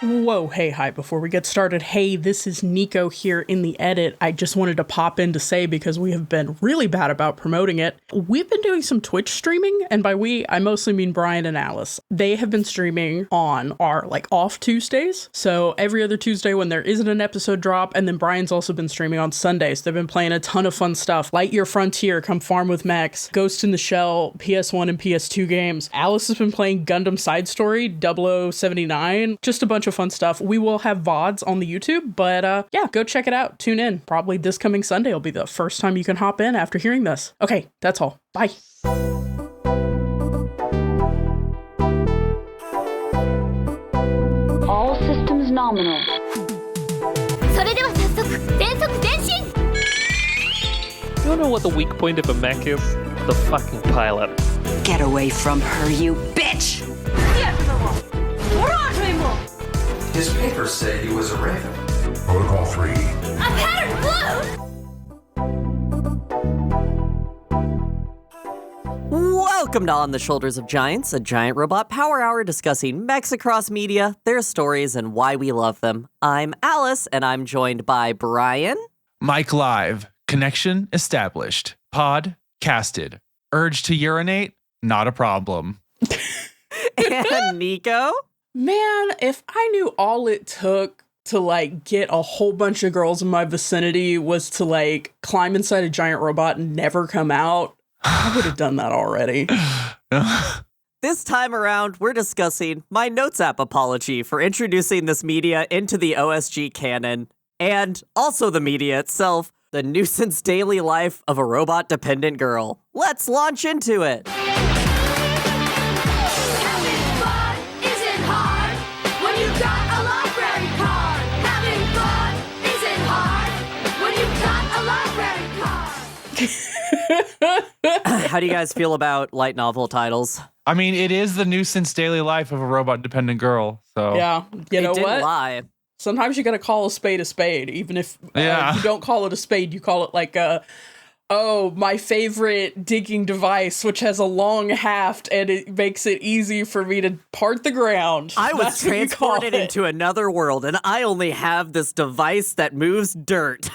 Whoa, hey, hi, before we get started, hey, this is Niko here in the edit. I just wanted to pop in to say, because we have been really bad about promoting it, we've been doing some Twitch streaming, and by we, I mostly mean Brian and Alice. They have been streaming on our, off Tuesdays, so every other Tuesday when there isn't an episode drop, and then Brian's also been streaming on Sundays. They've been playing a ton of fun stuff. Lightyear Frontier, Come Farm with Mechs, Ghost in the Shell, PS1 and PS2 games. Alice has been playing Gundam Side Story, 0079, just a bunch of fun stuff. We will have VODs on the YouTube, but yeah, go check it out. Tune in. Probably this coming Sunday will be the first time you can hop in after hearing this. Okay, that's all. Bye. All systems nominal. You wanna know what the weak point of a mech is? The fucking pilot. Get away from her, you bitch! His papers say he was a raven. Protocol 3. A pattern blue! Welcome to On the Shoulders of Giants, a giant robot power hour discussing mechs across media, their stories, and why we love them. I'm Alice, and I'm joined by Brian. Mic live. Connection established. Pod casted. Urge to urinate? Not a problem. And Niko. Man, if I knew all it took to, get a whole bunch of girls in my vicinity was to, climb inside a giant robot and never come out, I would have done that already. This time around, we're discussing my Notes app apology for introducing this media into the OSG canon, and also the media itself, the Nuisance daily life of a robot-dependent girl. Let's launch into it! How do you guys feel about light novel titles? I mean, it is the Nuisance daily life of a robot-dependent girl, so... Yeah, you know It didn't what? lie. Sometimes you gotta call a spade, even if you don't call it a spade, you call it my favorite digging device, which has a long haft and it makes it easy for me to part the ground. I was transported into another world, and I only have this device that moves dirt.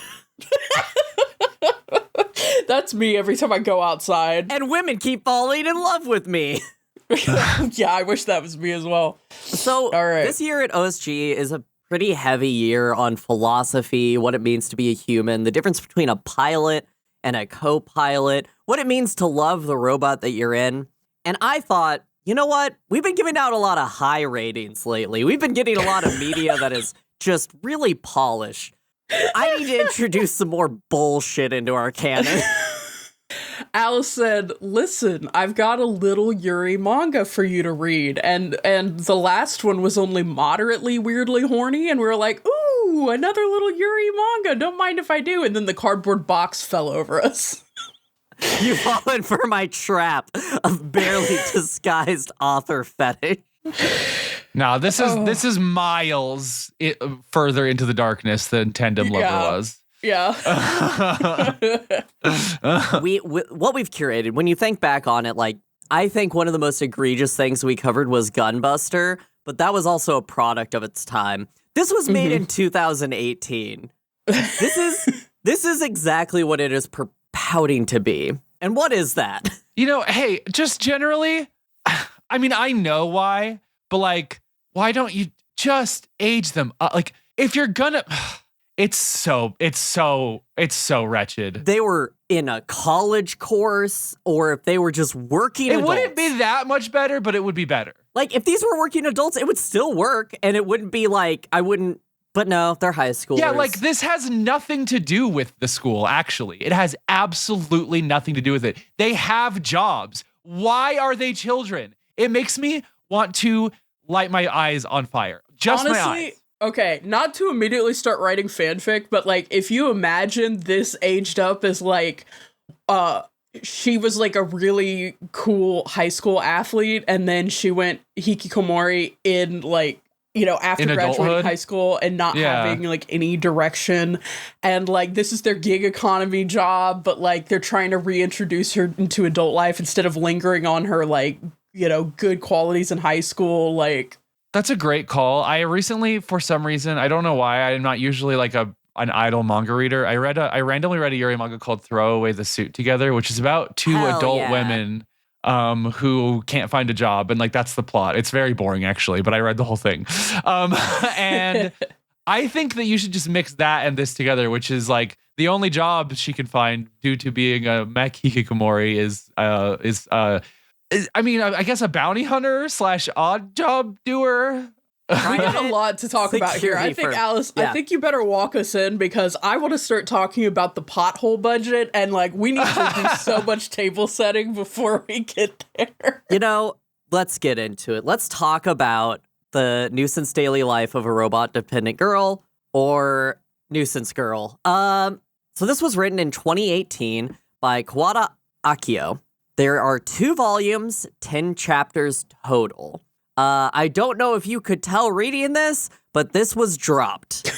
That's me every time I go outside. And women keep falling in love with me. Yeah, I wish that was me as well. So, all right. This year at OSG is a pretty heavy year on philosophy, what it means to be a human, the difference between a pilot and a co-pilot, what it means to love the robot that you're in. And I thought, you know what? We've been giving out a lot of high ratings lately. We've been getting a lot of media that is just really polished. I need to introduce some more bullshit into our canon. Alice said, listen, I've got a little Yuri manga for you to read. And the last one was only moderately weirdly horny. And we were like, ooh, another little Yuri manga. Don't mind if I do. And then the cardboard box fell over us. You've fallen for my trap of barely disguised author fetish. No, this is miles further into the darkness than Tandem Lover was. Yeah. What we've curated, when you think back on it, I think one of the most egregious things we covered was Gunbuster, but that was also a product of its time. This was made in 2018. This is exactly what it is propouting to be. And what is that? Hey, just generally, I mean, I know why, but why don't you just age them up? If you're gonna, it's so wretched. They were in a college course, or if they were just working adults. It wouldn't be that much better, but it would be better. If these were working adults, it would still work, and it wouldn't be I wouldn't, but no, they're high schoolers. Yeah, this has nothing to do with the school, actually. It has absolutely nothing to do with it. They have jobs. Why are they children? It makes me want to light my eyes on fire. Just honestly, my eyes. Okay, not to immediately start writing fanfic, but if you imagine this aged up as she was a really cool high school athlete, and then she went hikikomori in after in graduating adulthood? High school and not having any direction, and this is their gig economy job, but they're trying to reintroduce her into adult life instead of lingering on her good qualities in high school. That's a great call. I recently, for some reason, I don't know why, I'm not usually like an idle manga reader. I randomly read a Yuri manga called Throw Away the Suit Together, which is about two adult women who can't find a job, and like that's the plot. It's very boring actually, but I read the whole thing. And I think that you should just mix that and this together, which is like the only job she can find due to being a mech hikikomori is I mean, I guess a bounty hunter / odd job doer. We got a lot to talk about here. I think, Alice, I think you better walk us in because I want to start talking about the pothole budget and like we need to do so much table setting before we get there. You know, let's get into it. Let's talk about the Nuisance daily life of a robot dependent girl or Nuisance girl. So this was written in 2018 by Kawada Akio. There are 2 volumes, 10 chapters total. I don't know if you could tell reading this, but this was dropped.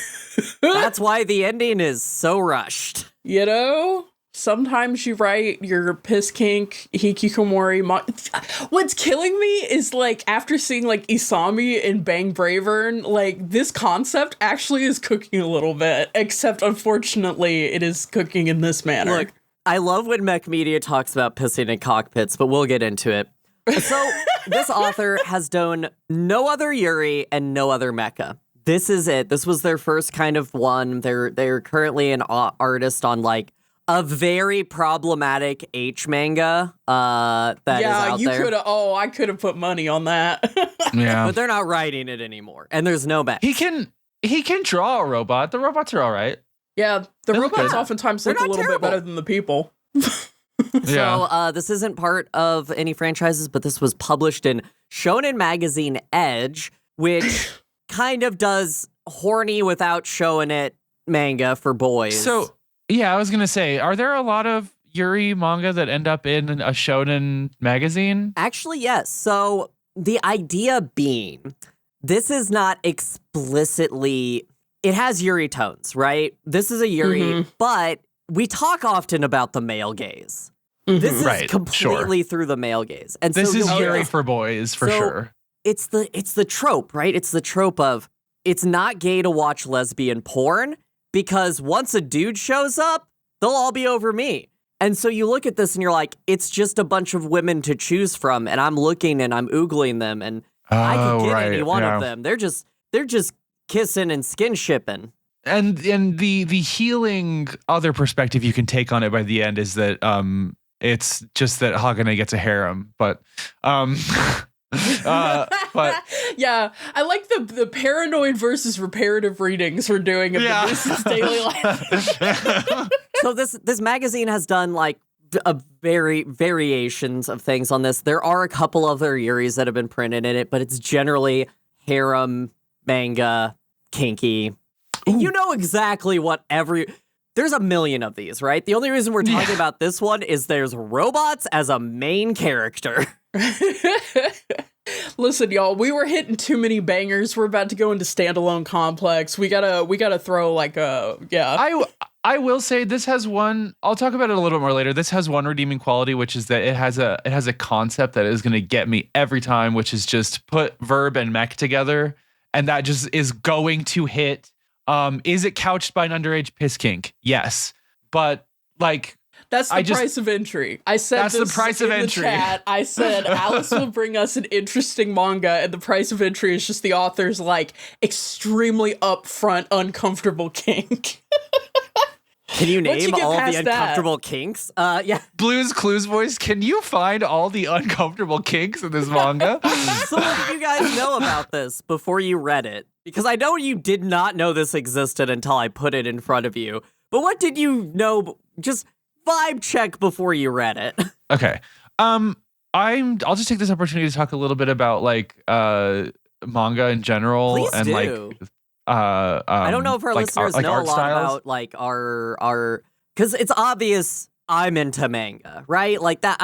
That's why the ending is so rushed. You know, sometimes you write your piss kink, hikikomori. What's killing me is like after seeing like Isami in Bang Bravern, like this concept actually is cooking a little bit, except unfortunately it is cooking in this manner. Look, I love when Mech Media talks about pissing in cockpits, but we'll get into it. So, this author has done no other Yuri and no other mecha. This is it. This was their first kind of one. They're currently an artist on like a very problematic H manga that is out there. I could have put money on that. Yeah. But they're not writing it anymore, and there's no mech. He can draw a robot. The robots are all right. Yeah, the robots good. oftentimes They're look a not little terrible. bit better than the people. So this isn't part of any franchises, but this was published in Shonen Magazine Edge, which kind of does horny without showing it manga for boys. So, yeah, I was going to say, are there a lot of Yuri manga that end up in a shonen magazine? Actually, yes. So the idea being, this is not explicitly, it has Yuri tones, right? This is a Yuri, but we talk often about the male gaze. This is completely through the male gaze. And this so is Yuri for boys, for sure. It's the trope, right? It's the trope of it's not gay to watch lesbian porn because once a dude shows up, they'll all be over me. And so you look at this and you're like, it's just a bunch of women to choose from, and I'm looking and I'm oogling them, and I could get any one of them. They're just kissing and skin shipping. And the healing other perspective you can take on it by the end is that it's just that Hagane gets a harem, but yeah, I like the paranoid versus reparative readings we're doing of the Nuisance daily life. So this magazine has done like variations of things on this. There are a couple other Yuris that have been printed in it, but it's generally harem, manga, kinky. And you know exactly what there's a million of these, right? The only reason we're talking about this one is there's robots as a main character. Listen, y'all, we were hitting too many bangers. We're about to go into standalone complex. We gotta throw like I will say this has one. I'll talk about it a little bit more later. This has one redeeming quality, which is that it has a concept that is going to get me every time, which is just put verb and mech together, and that just is going to hit. Is it couched by an underage piss kink? Yes, but like that's the price of entry. I said that's this the price in of the entry. Chat. I said Alice will bring us an interesting manga, and the price of entry is just the author's like extremely upfront uncomfortable kink. Can you name all the uncomfortable kinks? Yeah. Blue's Clues voice, can you find all the uncomfortable kinks in this manga? So what did you guys know about this before you read it? Because I know you did not know this existed until I put it in front of you. But what did you know? Just vibe check before you read it. Okay. I'll just take this opportunity to talk a little bit about like manga in general. Please and do. Like I don't know if our like listeners know a lot about like our because it's obvious I'm into manga, right? Like that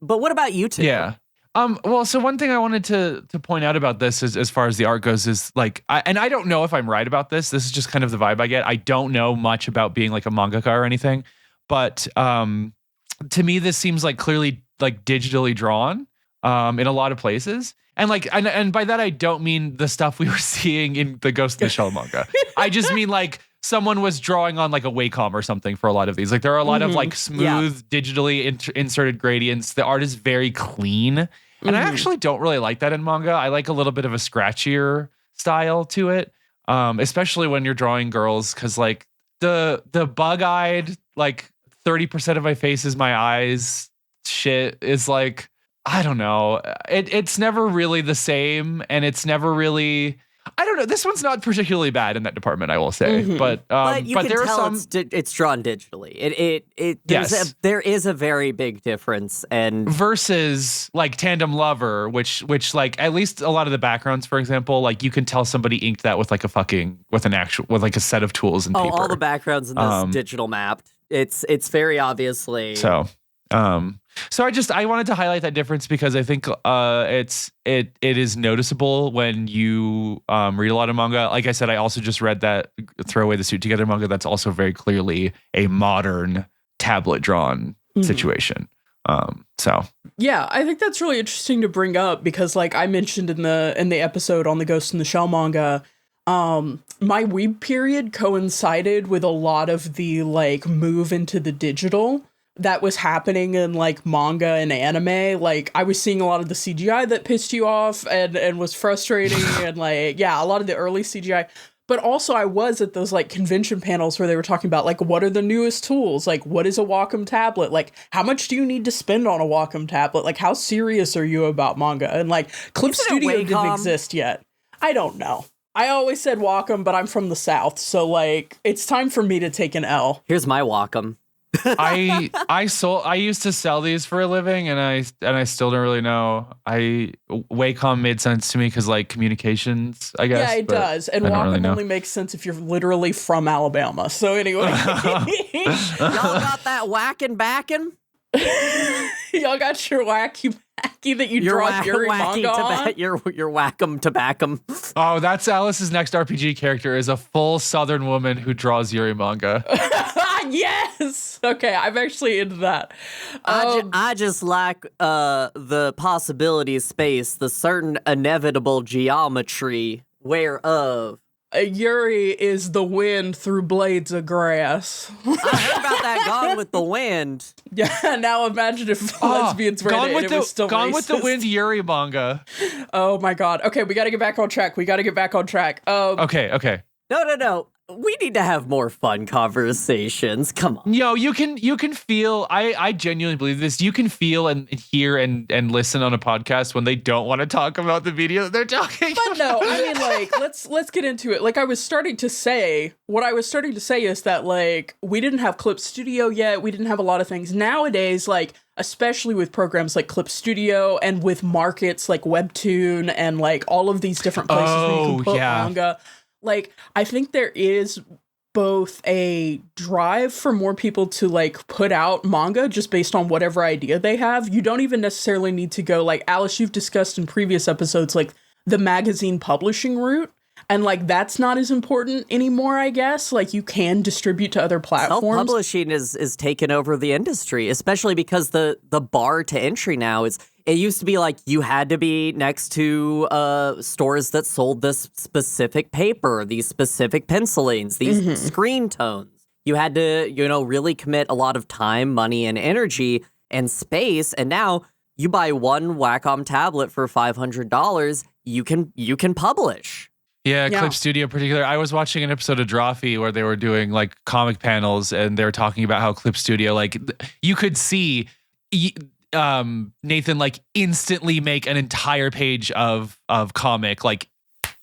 but what about you two? Yeah. Well, so one thing I wanted to point out about this is, as far as the art goes, is like, I don't know if I'm right about this. This is just kind of the vibe I get. I don't know much about being like a mangaka or anything, but to me, this seems like clearly like digitally drawn in a lot of places. and by that I don't mean the stuff we were seeing in the Ghost in the Shell manga. I just mean like someone was drawing on like a Wacom or something for a lot of these. Like there are a lot of like smooth digitally inserted gradients. The art is very clean. And I actually don't really like that in manga. I like a little bit of a scratchier style to it. Especially when you're drawing girls, because like the bug-eyed, like 30% of my face is my eyes shit is like, I don't know. It's never really the same, and it's never really, I don't know. This one's not particularly bad in that department, I will say. But you can there tell are some. it's drawn digitally. Yes. There is a very big difference, and Versus like Tandem Lover, which like at least a lot of the backgrounds, for example, like you can tell somebody inked that with like with like a set of tools and paper. all the backgrounds in this digital mapped. It's very obviously So I wanted to highlight that difference because I think it is noticeable when you read a lot of manga. Like I said, I also just read that Throw Away the Suit Together manga. That's also very clearly a modern tablet drawn situation. Yeah, I think that's really interesting to bring up because like I mentioned in the episode on the Ghost in the Shell manga, my weeb period coincided with a lot of the like move into the digital that was happening in like manga and anime. Like I was seeing a lot of the CGI that pissed you off and was frustrating and like, yeah, a lot of the early CGI. But also I was at those like convention panels where they were talking about like, what are the newest tools? Like, what is a Wacom tablet? Like, how much do you need to spend on a Wacom tablet? Like, how serious are you about manga? And like Clip Studio didn't exist yet. I don't know. I always said Wacom, but I'm from the South. So like, it's time for me to take an L. Here's my Wacom. I used to sell these for a living, and I still don't really know. Wacom made sense to me because like communications, I guess. Yeah, it does, and Wacom only makes sense if you're literally from Alabama. So anyway, y'all got that whacking backing? Y'all got your wacky that you draw your manga on? Your whack'em to back'em. Oh, that's Alice's next RPG character is a full Southern woman who draws Yuri manga. Yes. Okay, I'm actually into that. I just like the possibility space, the certain inevitable geometry whereof. Yuri is the wind through blades of grass. I heard about that Gone with the Wind. Yeah, now imagine if lesbians were in it, it was still Gone racist. with the Wind Yuri manga. Oh my god. Okay, we gotta get back on track. Okay. No. We need to have more fun conversations. Come on. Yo, you can feel, I genuinely believe this. You can feel and hear and listen on a podcast when they don't want to talk about the video that they're talking about. But no, I mean, like, let's get into it. Like what I was starting to say is that, like, we didn't have Clip Studio yet. We didn't have a lot of things. Nowadays, like, especially with programs like Clip Studio and with markets like Webtoon and, like, all of these different places where you can put manga. Like, I think there is both a drive for more people to, like, put out manga just based on whatever idea they have. You don't even necessarily need to go, like, Alice, you've discussed in previous episodes, like, the magazine publishing route. And, like, that's not as important anymore, I guess. Like, you can distribute to other platforms. Self-publishing is taken over the industry, especially because the bar to entry now is... It used to be like you had to be next to stores that sold this specific paper, these specific pencilings, these screen tones. You had to, really commit a lot of time, money, and energy and space. And now you buy one Wacom tablet for $500, you can publish. Yeah, Clip Studio in particular. I was watching an episode of Drawfee where they were doing like comic panels, and they were talking about how Clip Studio, like, you could see Nathan like instantly make an entire page of comic like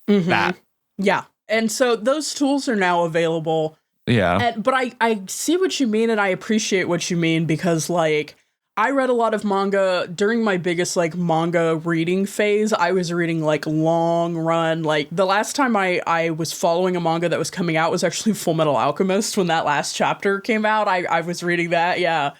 that. Yeah. And so those tools are now available. Yeah. But I see what you mean, and I appreciate what you mean, because like I read a lot of manga during my biggest like manga reading phase. I was reading like long run. Like the last time I was following a manga that was coming out was actually Full Metal Alchemist. When that last chapter came out, I was reading that. Yeah.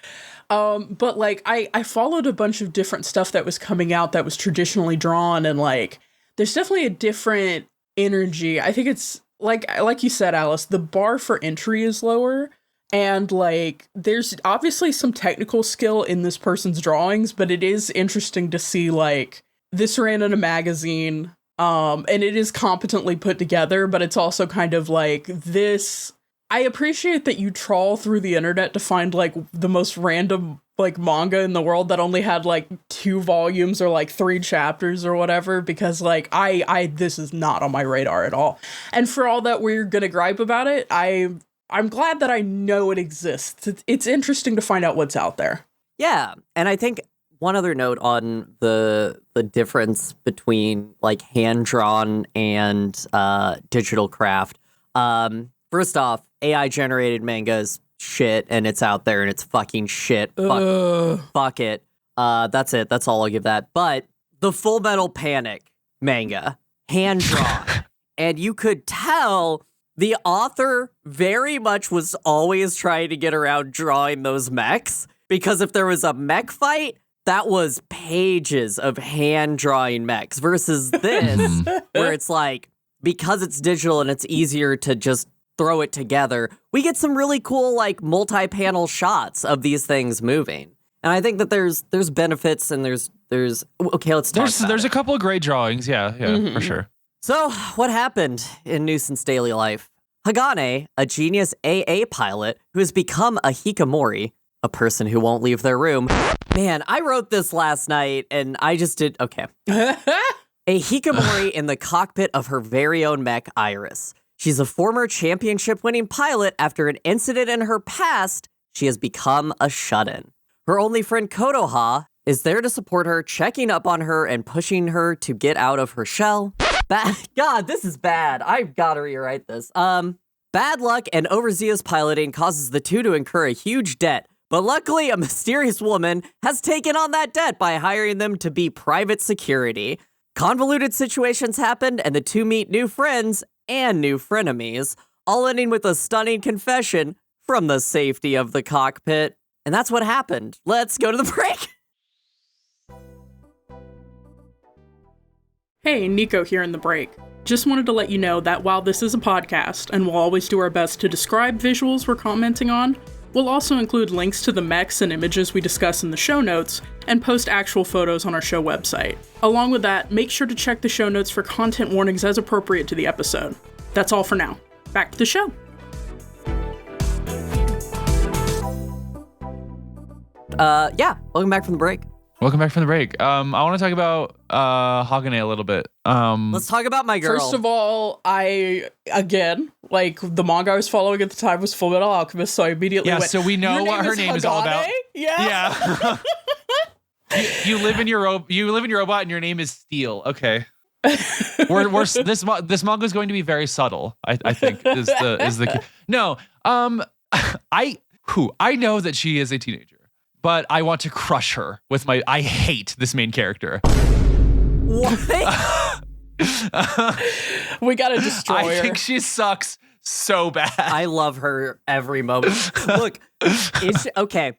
But like I followed a bunch of different stuff that was coming out that was traditionally drawn, and like there's definitely a different energy. I think it's like you said, Alice, the bar for entry is lower, and like there's obviously some technical skill in this person's drawings, but it is interesting to see like this ran in a magazine, and it is competently put together, but it's also kind of like this. I appreciate that you trawl through the internet to find like the most random like manga in the world that only had like 2 volumes or like 3 chapters or whatever, because like I this is not on my radar at all. And for all that we're gonna gripe about it, I'm glad that I know it exists. It's interesting to find out what's out there. Yeah, and I think one other note on the difference between like hand-drawn and digital craft. First off, AI generated manga is shit, and it's out there, and it's fucking shit. Fuck it. That's it. That's all I'll give that. But the Full Metal Panic manga, hand drawn, and you could tell the author very much was always trying to get around drawing those mechs, because if there was a mech fight, that was pages of hand drawing mechs versus this, where it's like, because it's digital and it's easier to just throw it together, we get some really cool like multi-panel shots of these things moving. And I think that there's benefits and there's okay, let's talk about there's it. a couple of great drawings, yeah, for sure. So, what happened in Nuisance daily life? Hagane, a genius AA pilot who has become a hikikomori, a person who won't leave their room. Man, I wrote this last night and I just did okay. A hikikomori in the cockpit of her very own mech, Iris. She's a former championship-winning pilot. After an incident in her past, she has become a shut-in. Her only friend, Kotoha, is there to support her, checking up on her and pushing her to get out of her shell. God, this is bad. I've got to rewrite this. Bad luck and overzealous piloting causes the two to incur a huge debt, but luckily a mysterious woman has taken on that debt by hiring them to be private security. Convoluted situations happened, and the two meet new friends and new frenemies, all ending with a stunning confession from the safety of the cockpit. And that's what happened. Let's go to the break. Hey, Niko here in the break. Just wanted to let you know that while this is a podcast, and we'll always do our best to describe visuals we're commenting on, we'll also include links to the mechs and images we discuss in the show notes, and post actual photos on our show website. Along with that, make sure to check the show notes for content warnings as appropriate to the episode. That's all for now. Back to the show. Welcome back from the break. Welcome back from the break. I want to talk about Hagane a little bit. Let's talk about my girl. First of all, the manga I was following at the time was Full Metal Alchemist, so I immediately went, so we know "Your what her name is all about." Yeah. you live in your robot, and your name is Steel. Okay. This manga is going to be very subtle. I think is the no. I know that she is a teenager, but I want to crush her with my. I hate this main character. What? We gotta destroy her. I think she sucks so bad. I love her every moment. Look, okay.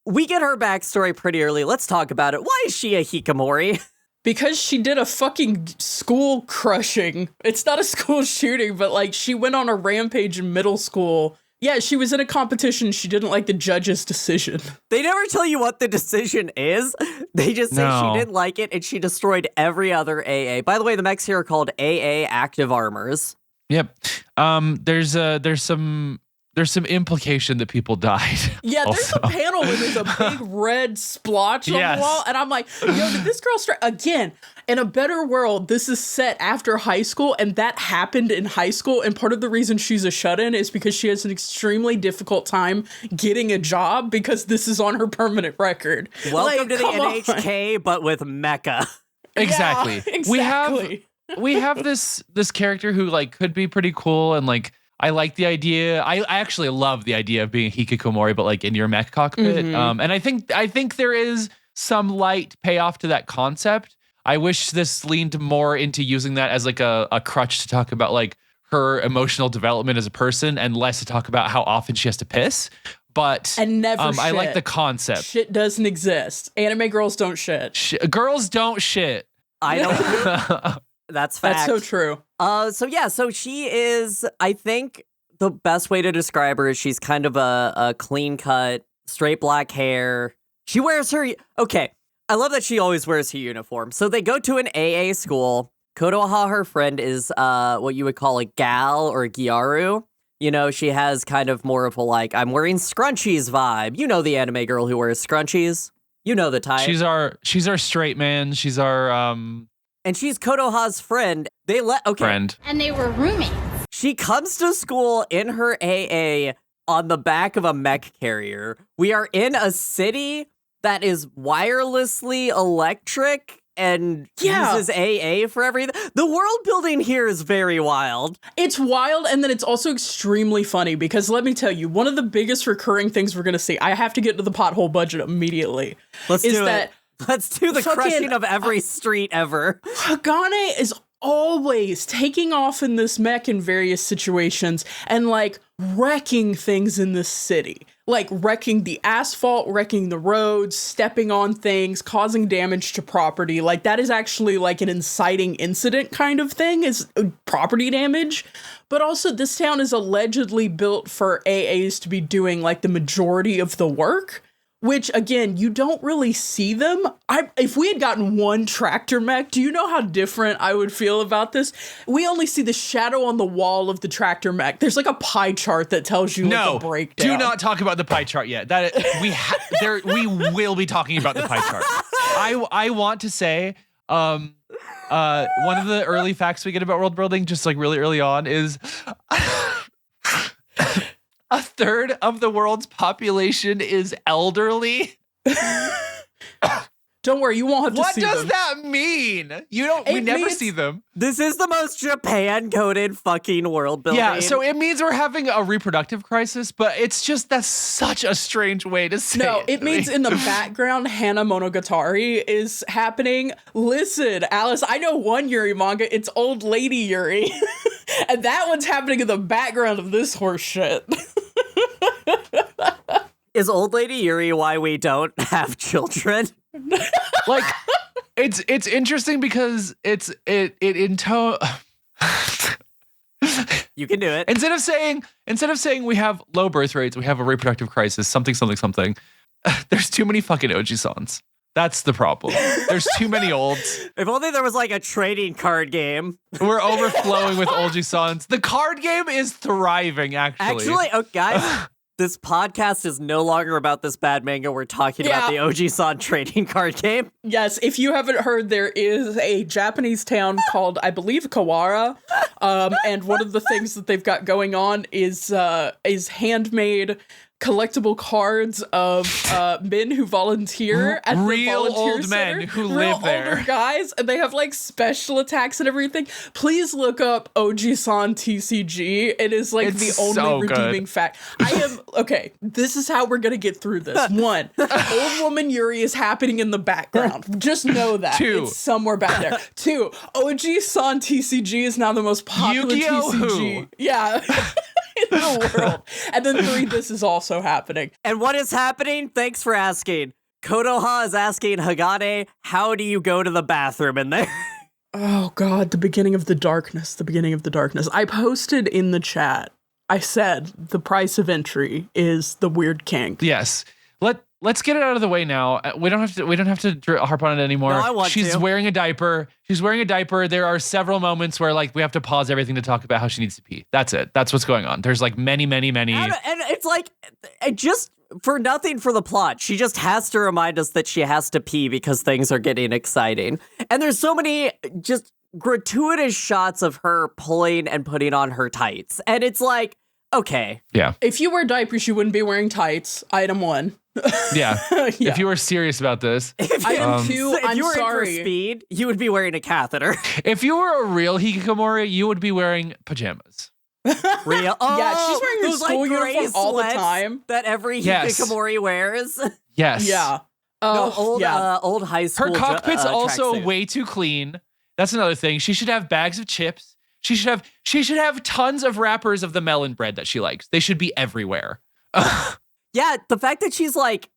We get her backstory pretty early. Let's talk about it. Why is she a hikikomori? Because she did a fucking school crushing. It's not a school shooting, but like she went on a rampage in middle school. Yeah, she was in a competition. She didn't like the judge's decision. They never tell you what the decision is. They just say she didn't like it and she destroyed every other AA. By the way, the mechs here are called AA Active Armors. Yep. There's some implication that people died. Yeah, there's a panel where there's a big red splotch on the wall, and I'm like, yo, did this girl strike? Again, in a better world, this is set after high school, and that happened in high school, and part of the reason she's a shut-in is because she has an extremely difficult time getting a job because this is on her permanent record. Welcome to the NHK, but with mecha. Exactly. Yeah, exactly. We have this character who like could be pretty cool, and like I like the idea. I actually love the idea of being a hikikomori, but like in your mech cockpit. Mm-hmm. And I think there is some light payoff to that concept. I wish this leaned more into using that as like a crutch to talk about like her emotional development as a person, and less to talk about how often she has to piss. But and never I like the concept. Shit doesn't exist. Anime girls don't shit. Girls don't shit. I don't. That's fact. That's so true. So she is, I think the best way to describe her is she's kind of a clean cut, straight black hair. She wears her, okay, I love that she always wears her uniform. So they go to an AA school. Kotoha, her friend, is what you would call a gal or a gyaru. You know, she has kind of more of a, like, I'm wearing scrunchies vibe. You know the anime girl who wears scrunchies. You know the type. She's our straight man. She's our And she's Kotoha's friend. friend. And they were roommates. She comes to school in her AA on the back of a mech carrier. We are in a city that is wirelessly electric and uses AA for everything. The world building here is very wild. It's wild, and then it's also extremely funny because let me tell you, one of the biggest recurring things we're going to see, I have to get to the pothole budget immediately. Let's do it. Let's do the fucking, crushing of every street ever. Hagane is always taking off in this mech in various situations and like wrecking things in this city. Like wrecking the asphalt, wrecking the roads, stepping on things, causing damage to property. Like that is actually like an inciting incident kind of thing, is property damage. But also this town is allegedly built for AAs to be doing like the majority of the work. Which, again, you don't really see them. If we had gotten one tractor mech, do you know how different I would feel about this? We only see the shadow on the wall of the tractor mech. There's like a pie chart that tells you like, the breakdown. Do not talk about the pie chart yet. We will be talking about the pie chart. I want to say one of the early facts we get about world building, just like really early on, is a third of the world's population is elderly. Don't worry, you won't have to see them. What does that mean? We never see them. This is the most Japan-coded fucking world building. Yeah, so it means we're having a reproductive crisis, but that's such a strange way to say it. No, it means in the background, Hana Monogatari is happening. Listen, Alice, I know one Yuri manga. It's Old Lady Yuri. And that one's happening in the background of this horse shit. Is Old Lady Yuri why we don't have children? Like, it's interesting because it in tone. You can do it. Instead of saying we have low birth rates, we have a reproductive crisis, something. There's too many fucking Oji-sans. That's the problem. There's too many olds. If only there was like a trading card game. We're overflowing with Oji-sans. The card game is thriving, actually. Oh, guys, this podcast is no longer about this bad manga. We're talking about the Oji-san trading card game. Yes, if you haven't heard, there is a Japanese town called, I believe, Kawara. And one of the things that they've got going on is handmade collectible cards of men who volunteer at the real volunteer old center. men who real live there. Older guys, and they have like special attacks and everything. Please look up Oji-san TCG. It is like the only so redeeming good. fact. Okay, this is how we're gonna get through this. One, old woman Yuri is happening in the background. Just know that. Two. It's somewhere back there. Two, Oji-san TCG is now the most popular Yu-Gi-Oh! TCG. Who? Yeah. In the world. And then three, this is also happening. And what is happening? Thanks for asking. Kotoha is asking Hagane, how do you go to the bathroom in there? Oh God, the beginning of the darkness. I posted in the chat, I said the price of entry is the weird kink. Yes. Let's get it out of the way now. We don't have to harp on it anymore. No, I want She's to. wearing a diaper. There are several moments where like we have to pause everything to talk about how she needs to pee. That's it. That's what's going on. There's like many. And it's like, just for nothing for the plot. She just has to remind us that she has to pee because things are getting exciting. And there's so many just gratuitous shots of her pulling and putting on her tights. And it's like, okay. Yeah. If you wear diapers, you wouldn't be wearing tights. Item one. Yeah. Yeah. If you were serious about this. Item two, So if I'm you were in sorry. for speed, you would be wearing a catheter. If you were a real hikikomori, you would be wearing pajamas. Real? Oh, Yeah, she's wearing her those, school like, uniform all the bracelets time. that every Yes. hikikomori wears. Yes. Yeah. No, Yeah. old high school. Her cockpit's also tracksuit. way too clean. That's another thing. She should have bags of chips. She should have tons of wrappers of the melon bread that she likes. They should be everywhere. Yeah, the fact that she's like,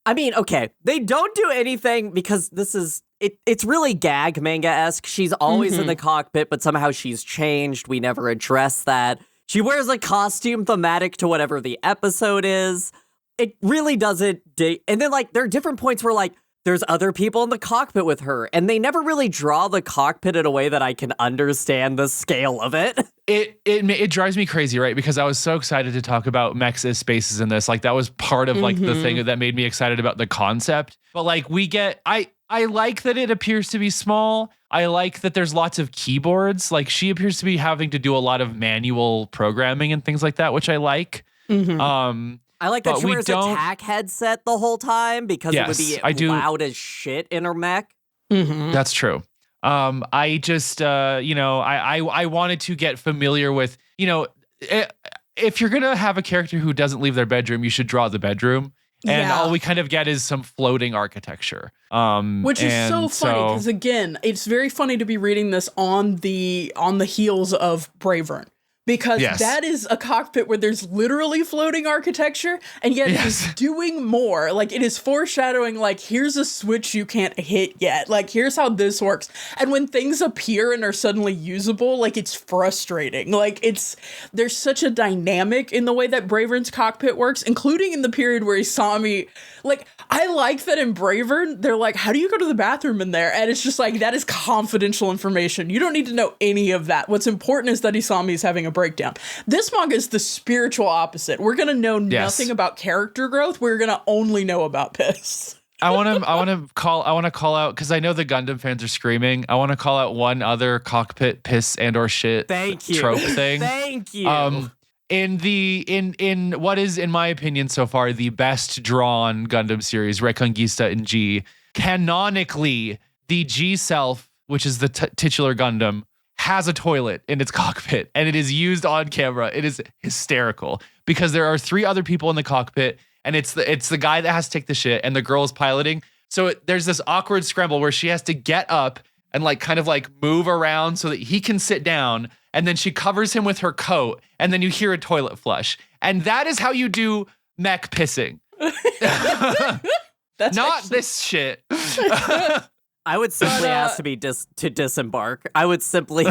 I mean, okay, they don't do anything because this is, it's really gag manga-esque. She's always in the cockpit, but somehow she's changed. We never address that. She wears a costume thematic to whatever the episode is. It really doesn't and then like there are different points where like there's other people in the cockpit with her, and they never really draw the cockpit in a way that I can understand the scale of it. It drives me crazy, right? Because I was so excited to talk about mechs as spaces in this. Like that was part of like the thing that made me excited about the concept. But like I like that it appears to be small. I like that there's lots of keyboards. Like she appears to be having to do a lot of manual programming and things like that, which I like. I like that she wears a tack headset the whole time because it would be loud as shit in her mech. That's true. I just, I wanted to get familiar with, if you're going to have a character who doesn't leave their bedroom, you should draw the bedroom. And all we kind of get is some floating architecture. Which is so funny because, again, it's very funny to be reading this on the heels of Bravern. Because that is a cockpit where there's literally floating architecture, and yet it's doing more. Like, it is foreshadowing, like, here's a switch you can't hit yet. Like, here's how this works. And when things appear and are suddenly usable, like, it's frustrating. Like, there's such a dynamic in the way that Bravern's cockpit works, including in the period where Isami, like, I like that in Bravern, they're like, how do you go to the bathroom in there? And it's just like, that is confidential information. You don't need to know any of that. What's important is that Isami is having a breakdown. This manga is the spiritual opposite. We're going to know nothing about character growth. We're going to only know about piss. I want to call out, because I know the Gundam fans are screaming. I want to call out one other cockpit piss and or shit trope thing. Thank you. In what is, in my opinion so far, the best drawn Gundam series, Reconquista in G, canonically, the G self, which is the titular Gundam, has a toilet in its cockpit, and it is used on camera. It is hysterical because there are 3 other people in the cockpit, and it's the guy that has to take the shit, and the girl is piloting. So there's this awkward scramble where she has to get up and like kind of like move around so that he can sit down, and then she covers him with her coat, and then you hear a toilet flush, and that is how you do mech pissing. That's not this shit. I would simply ask to be to disembark. I would simply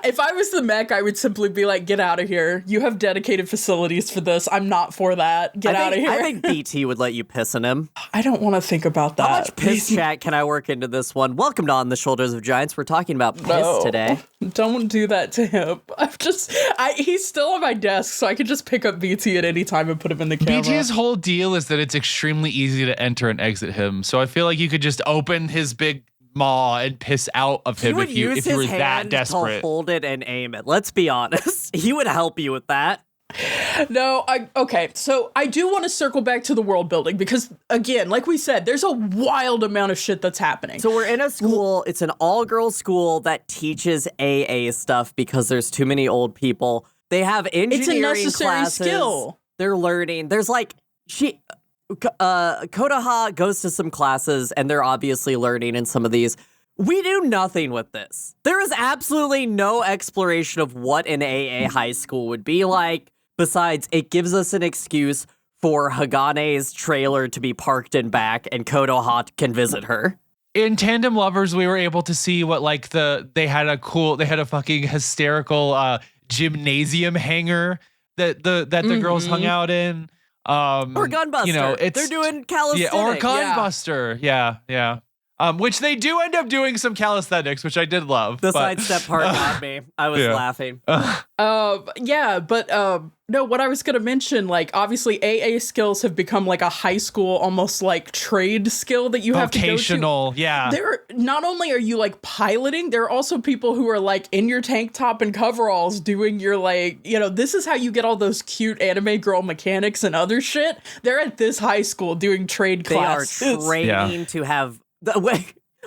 If I was the mech, I would simply be like, get out of here. You have dedicated facilities for this. I'm not for that. Get out of here. I think BT would let you piss in him. I don't want to think about that. How much piss chat can I work into this one? Welcome to On the Shoulders of Giants. We're talking about piss today. Don't do that to him. He's still on my desk, so I could just pick up BT at any time and put him in the camera. BT's whole deal is that it's extremely easy to enter and exit him. So I feel like you could just open his big maw and piss out of him if you were that desperate. To hold it and aim it. Let's be honest. He would help you with that. No, okay. So I do want to circle back to the world building because, again, like we said, there's a wild amount of shit that's happening. So we're in a school. It's an all-girls school that teaches AA stuff because there's too many old people. They have engineering classes. It's a necessary skill. They're learning. There's like Kodaha goes to some classes and they're obviously learning in some of these. We do nothing with this. There is absolutely no exploration of what an AA high school would be like. Besides, it gives us an excuse for Hagane's trailer to be parked in back and Kodaha can visit her. In Tandem Lovers, we were able to see what like they had a fucking hysterical gymnasium hangar that the girls hung out in. Or Gunbuster. You know, they're doing calisthenics. Yeah, or Gunbuster. Yeah. Which they do end up doing some calisthenics, which I did love. The sidestep part got me. I was laughing. No, what I was going to mention, like, obviously AA skills have become like a high school, almost like trade skill that you have to go to. Vocational, yeah. Not only are you like piloting, there are also people who are like in your tank top and coveralls doing your like, this is how you get all those cute anime girl mechanics and other shit. They're at this high school doing trade classes. They are training to have...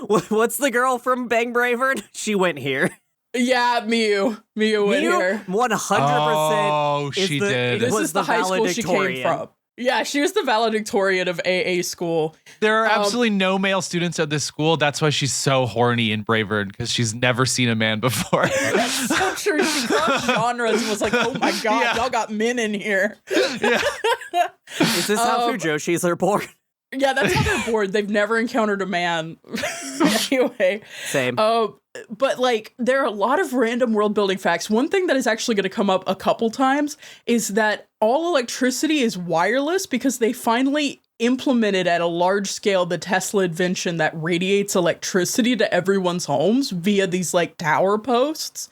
What's the girl from Bang Bravern? She went here. Yeah, Miyu went here. 100%. Oh, she did. This is the high school she came from. Yeah, she was the valedictorian of AA school. There are absolutely no male students at this school. That's why she's so horny in Bravern, because she's never seen a man before. That's so true. She crossed genres and was like, oh my God, y'all got men in here. Yeah. Is this how Fujoshis are born? Yeah, that's how they're born. They've never encountered a man. Anyway. Same. But like, there are a lot of random world building facts. One thing that is actually going to come up a couple times is that all electricity is wireless because they finally implemented at a large scale the Tesla invention that radiates electricity to everyone's homes via these like tower posts.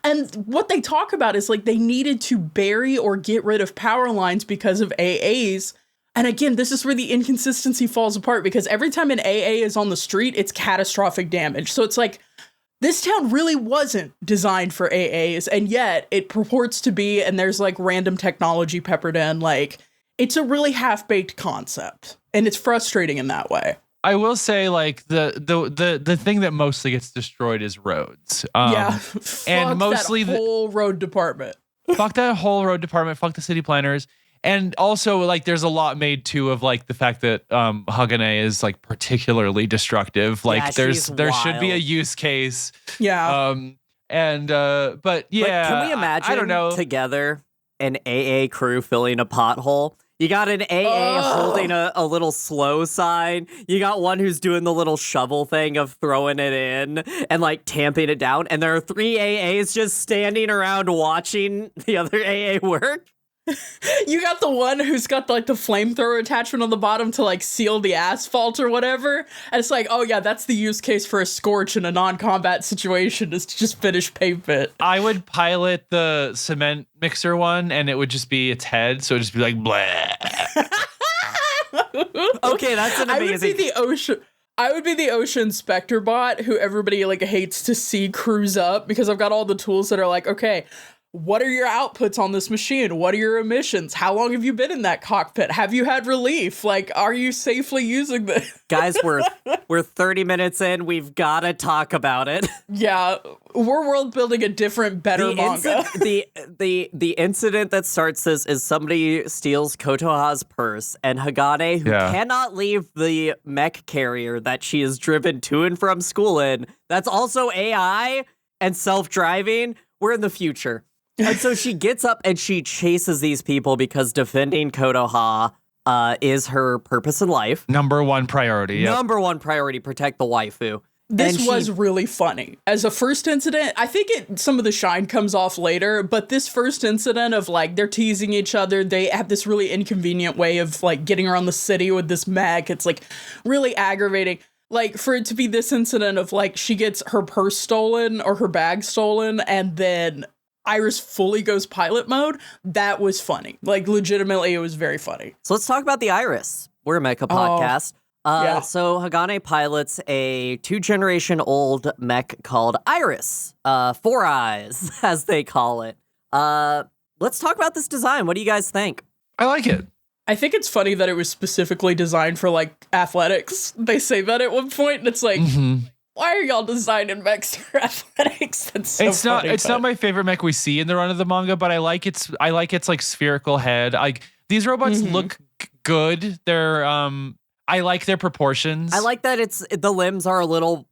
And what they talk about is like they needed to bury or get rid of power lines because of AAs. And again, this is where the inconsistency falls apart, because every time an AA is on the street, it's catastrophic damage. So it's like, this town really wasn't designed for AAs, and yet it purports to be, and there's like random technology peppered in. Like, it's a really half-baked concept, and it's frustrating in that way. I will say, like, the thing that mostly gets destroyed is roads. And mostly that whole road department. Fuck that whole road department. Fuck the city planners. And also, like, there's a lot made too of like the fact that Hagane is like particularly destructive. Like, there should be a use case. Yeah. But yeah, can we imagine I don't know. together an AA crew filling a pothole? You got an AA holding a little slow sign. You got one who's doing the little shovel thing of throwing it in and like tamping it down. And there are 3 AAs just standing around watching the other AA work. You got the one who's got like the flamethrower attachment on the bottom to like seal the asphalt or whatever. And it's like, oh yeah, that's the use case for a scorch in a non-combat situation, is to just finish pavement. I would pilot the cement mixer one and it would just be its head. So it'd just be like, blah. Okay, that's an amazing. I would be the OSHA inspector bot who everybody like hates to see cruise up, because I've got all the tools that are like, okay, what are your outputs on this machine? What are your emissions? How long have you been in that cockpit? Have you had relief? Like, are you safely using this? Guys, we're 30 minutes in. We've got to talk about it. Yeah, we're world building a different, better manga. The incident that starts this is somebody steals Kotoha's purse, and Hagane, who cannot leave the mech carrier that she is driven to and from school in, that's also AI and self-driving. We're in the future. And so she gets up and she chases these people because defending Kotoha is her purpose in life. Number one priority. Yep. Number one priority, protect the waifu. This was really funny. As a first incident, I think some of the shine comes off later, but this first incident of like, they're teasing each other. They have this really inconvenient way of like getting around the city with this mech. It's like really aggravating. Like, for it to be this incident of like, she gets her purse stolen or her bag stolen, and then Iris fully goes pilot mode, that was funny. Like, legitimately, it was very funny. So let's talk about the Iris. We're a mecha podcast. So Hagane pilots a 2-generation-old mech called Iris. 4 eyes, as they call it. Let's talk about this design. What do you guys think? I like it. I think it's funny that it was specifically designed for, like, athletics. They say that at one point, and it's like, why are y'all designing mechs for athletics? That's so funny. It's not my favorite mech we see in the run of the manga, but I like its like spherical head. Like, these robots look good. They're I like their proportions. I like that the limbs are a little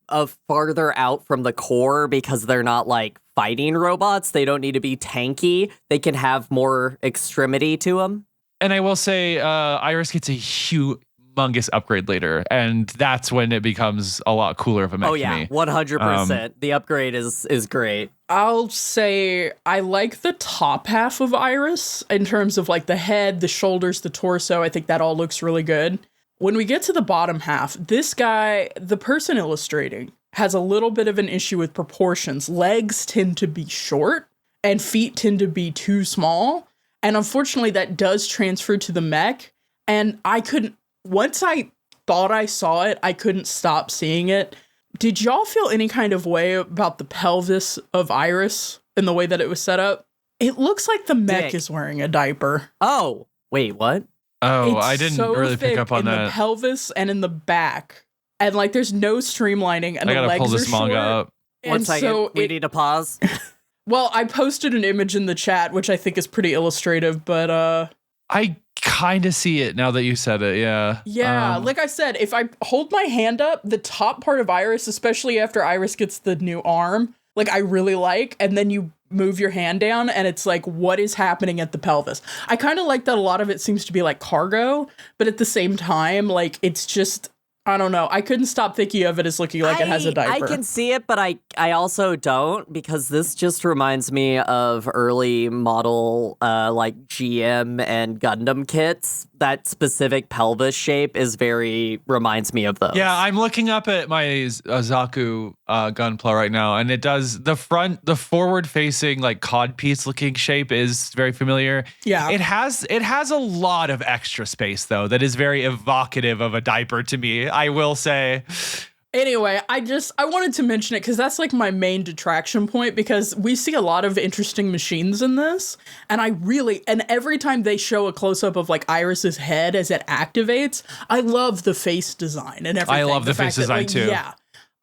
farther out from the core because they're not like fighting robots. They don't need to be tanky. They can have more extremity to them. And I will say, Iris gets a humongous upgrade later, and that's when it becomes a lot cooler of a mech. Oh yeah, 100%. The upgrade is great. I'll say I like the top half of Iris in terms of like the head, the shoulders, the torso. I think that all looks really good. When we get to the bottom half, this guy, the person illustrating, has a little bit of an issue with proportions. Legs tend to be short, and feet tend to be too small. And unfortunately, that does transfer to the mech. And once I thought I saw it, I couldn't stop seeing it. Did y'all feel any kind of way about the pelvis of Iris and the way that it was set up? It looks like the mech is wearing a diaper. Oh, wait, what? Oh, It's I didn't so really pick thick up on in that. the pelvis and in the back. And like, there's no streamlining, and I the gotta legs pull this are manga short. up. And One second, so we need to pause. Well, I posted an image in the chat, which I think is pretty illustrative, but I kind of see it now that you said it, yeah. yeah, like I said, if I hold my hand up, the top part of Iris, especially after Iris gets the new arm, like I really like, and then you move your hand down and it's like, what is happening at the pelvis? I kind of like that a lot of it seems to be like cargo, but at the same time, like it's just, I don't know. I couldn't stop thinking of it as looking like it has a diaper. I can see it, but I also don't, because this just reminds me of early model like GM and Gundam kits that specific pelvis shape reminds me of those. Yeah, I'm looking up at my Zaku gunpla right now, and it does the forward-facing like codpiece-looking shape is very familiar. Yeah, it has a lot of extra space though that is very evocative of a diaper to me. I will say. Anyway, I wanted to mention it because that's like my main detraction point, because we see a lot of interesting machines in this, and every time they show a close-up of like Iris's head as it activates, I love the face design and everything. I love the face design too. Yeah.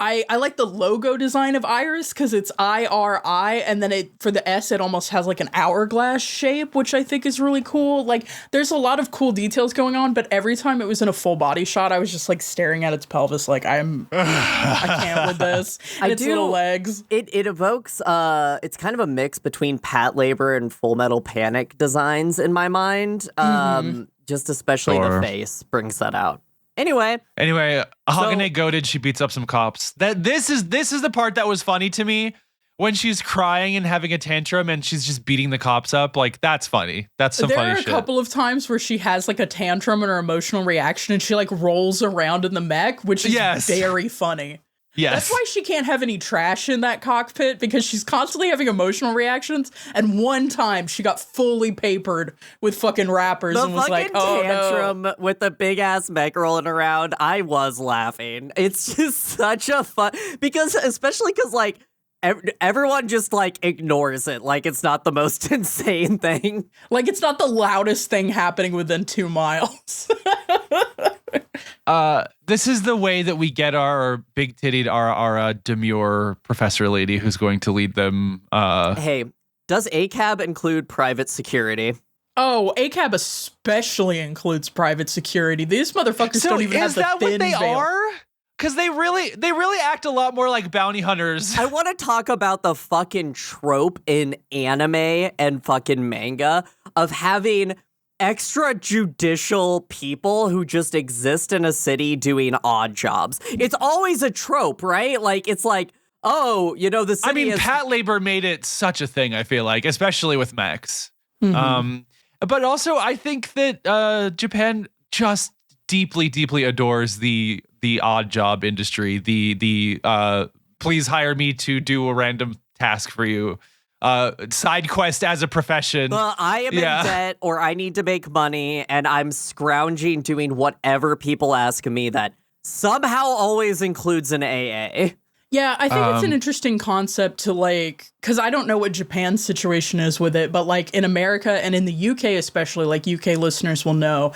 I like the logo design of Iris because it's IRI, and then for the S, it almost has like an hourglass shape, which I think is really cool. Like, there's a lot of cool details going on, but every time it was in a full body shot, I was just like staring at its pelvis, like I can't with this. And its little legs. It evokes, it's kind of a mix between Pat Labor and Full Metal Panic designs in my mind. Just especially the face brings that out. Anyway, Hagane goaded, she beats up some cops. This is the part that was funny to me, when she's crying and having a tantrum and she's just beating the cops up. Like, that's funny. That's some funny shit. There are a couple of times where she has like a tantrum and her emotional reaction, and she like rolls around in the mech, which is very funny. Yes. That's why she can't have any trash in that cockpit, because she's constantly having emotional reactions. And one time she got fully papered with fucking rappers and was like, oh tantrum with the big ass mech rolling around. I was laughing. It's just such a fun, especially because like everyone just like ignores it. Like it's not the most insane thing. Like it's not the loudest thing happening within 2 miles. This is the way that we get our big tittied, our demure professor lady who's going to lead them. Hey, does ACAB include private security? Oh, ACAB especially includes private security. These motherfuckers don't even have the thin veil. Is that what they are? Because they really act a lot more like bounty hunters. I want to talk about the fucking trope in anime and fucking manga of having extrajudicial people who just exist in a city doing odd jobs. It's always a trope, right? Like, it's like, oh, the city Pat Labor made it such a thing, I feel like, especially with Mechs. But also, I think that Japan just deeply, deeply adores the odd job industry. The please hire me to do a random task for you. Side quest as a profession. Well, I am in debt, or I need to make money, and I'm scrounging doing whatever people ask me that somehow always includes an AA. Yeah, I think it's an interesting concept to like, because I don't know what Japan's situation is with it, but like in America and in the UK especially, like UK listeners will know,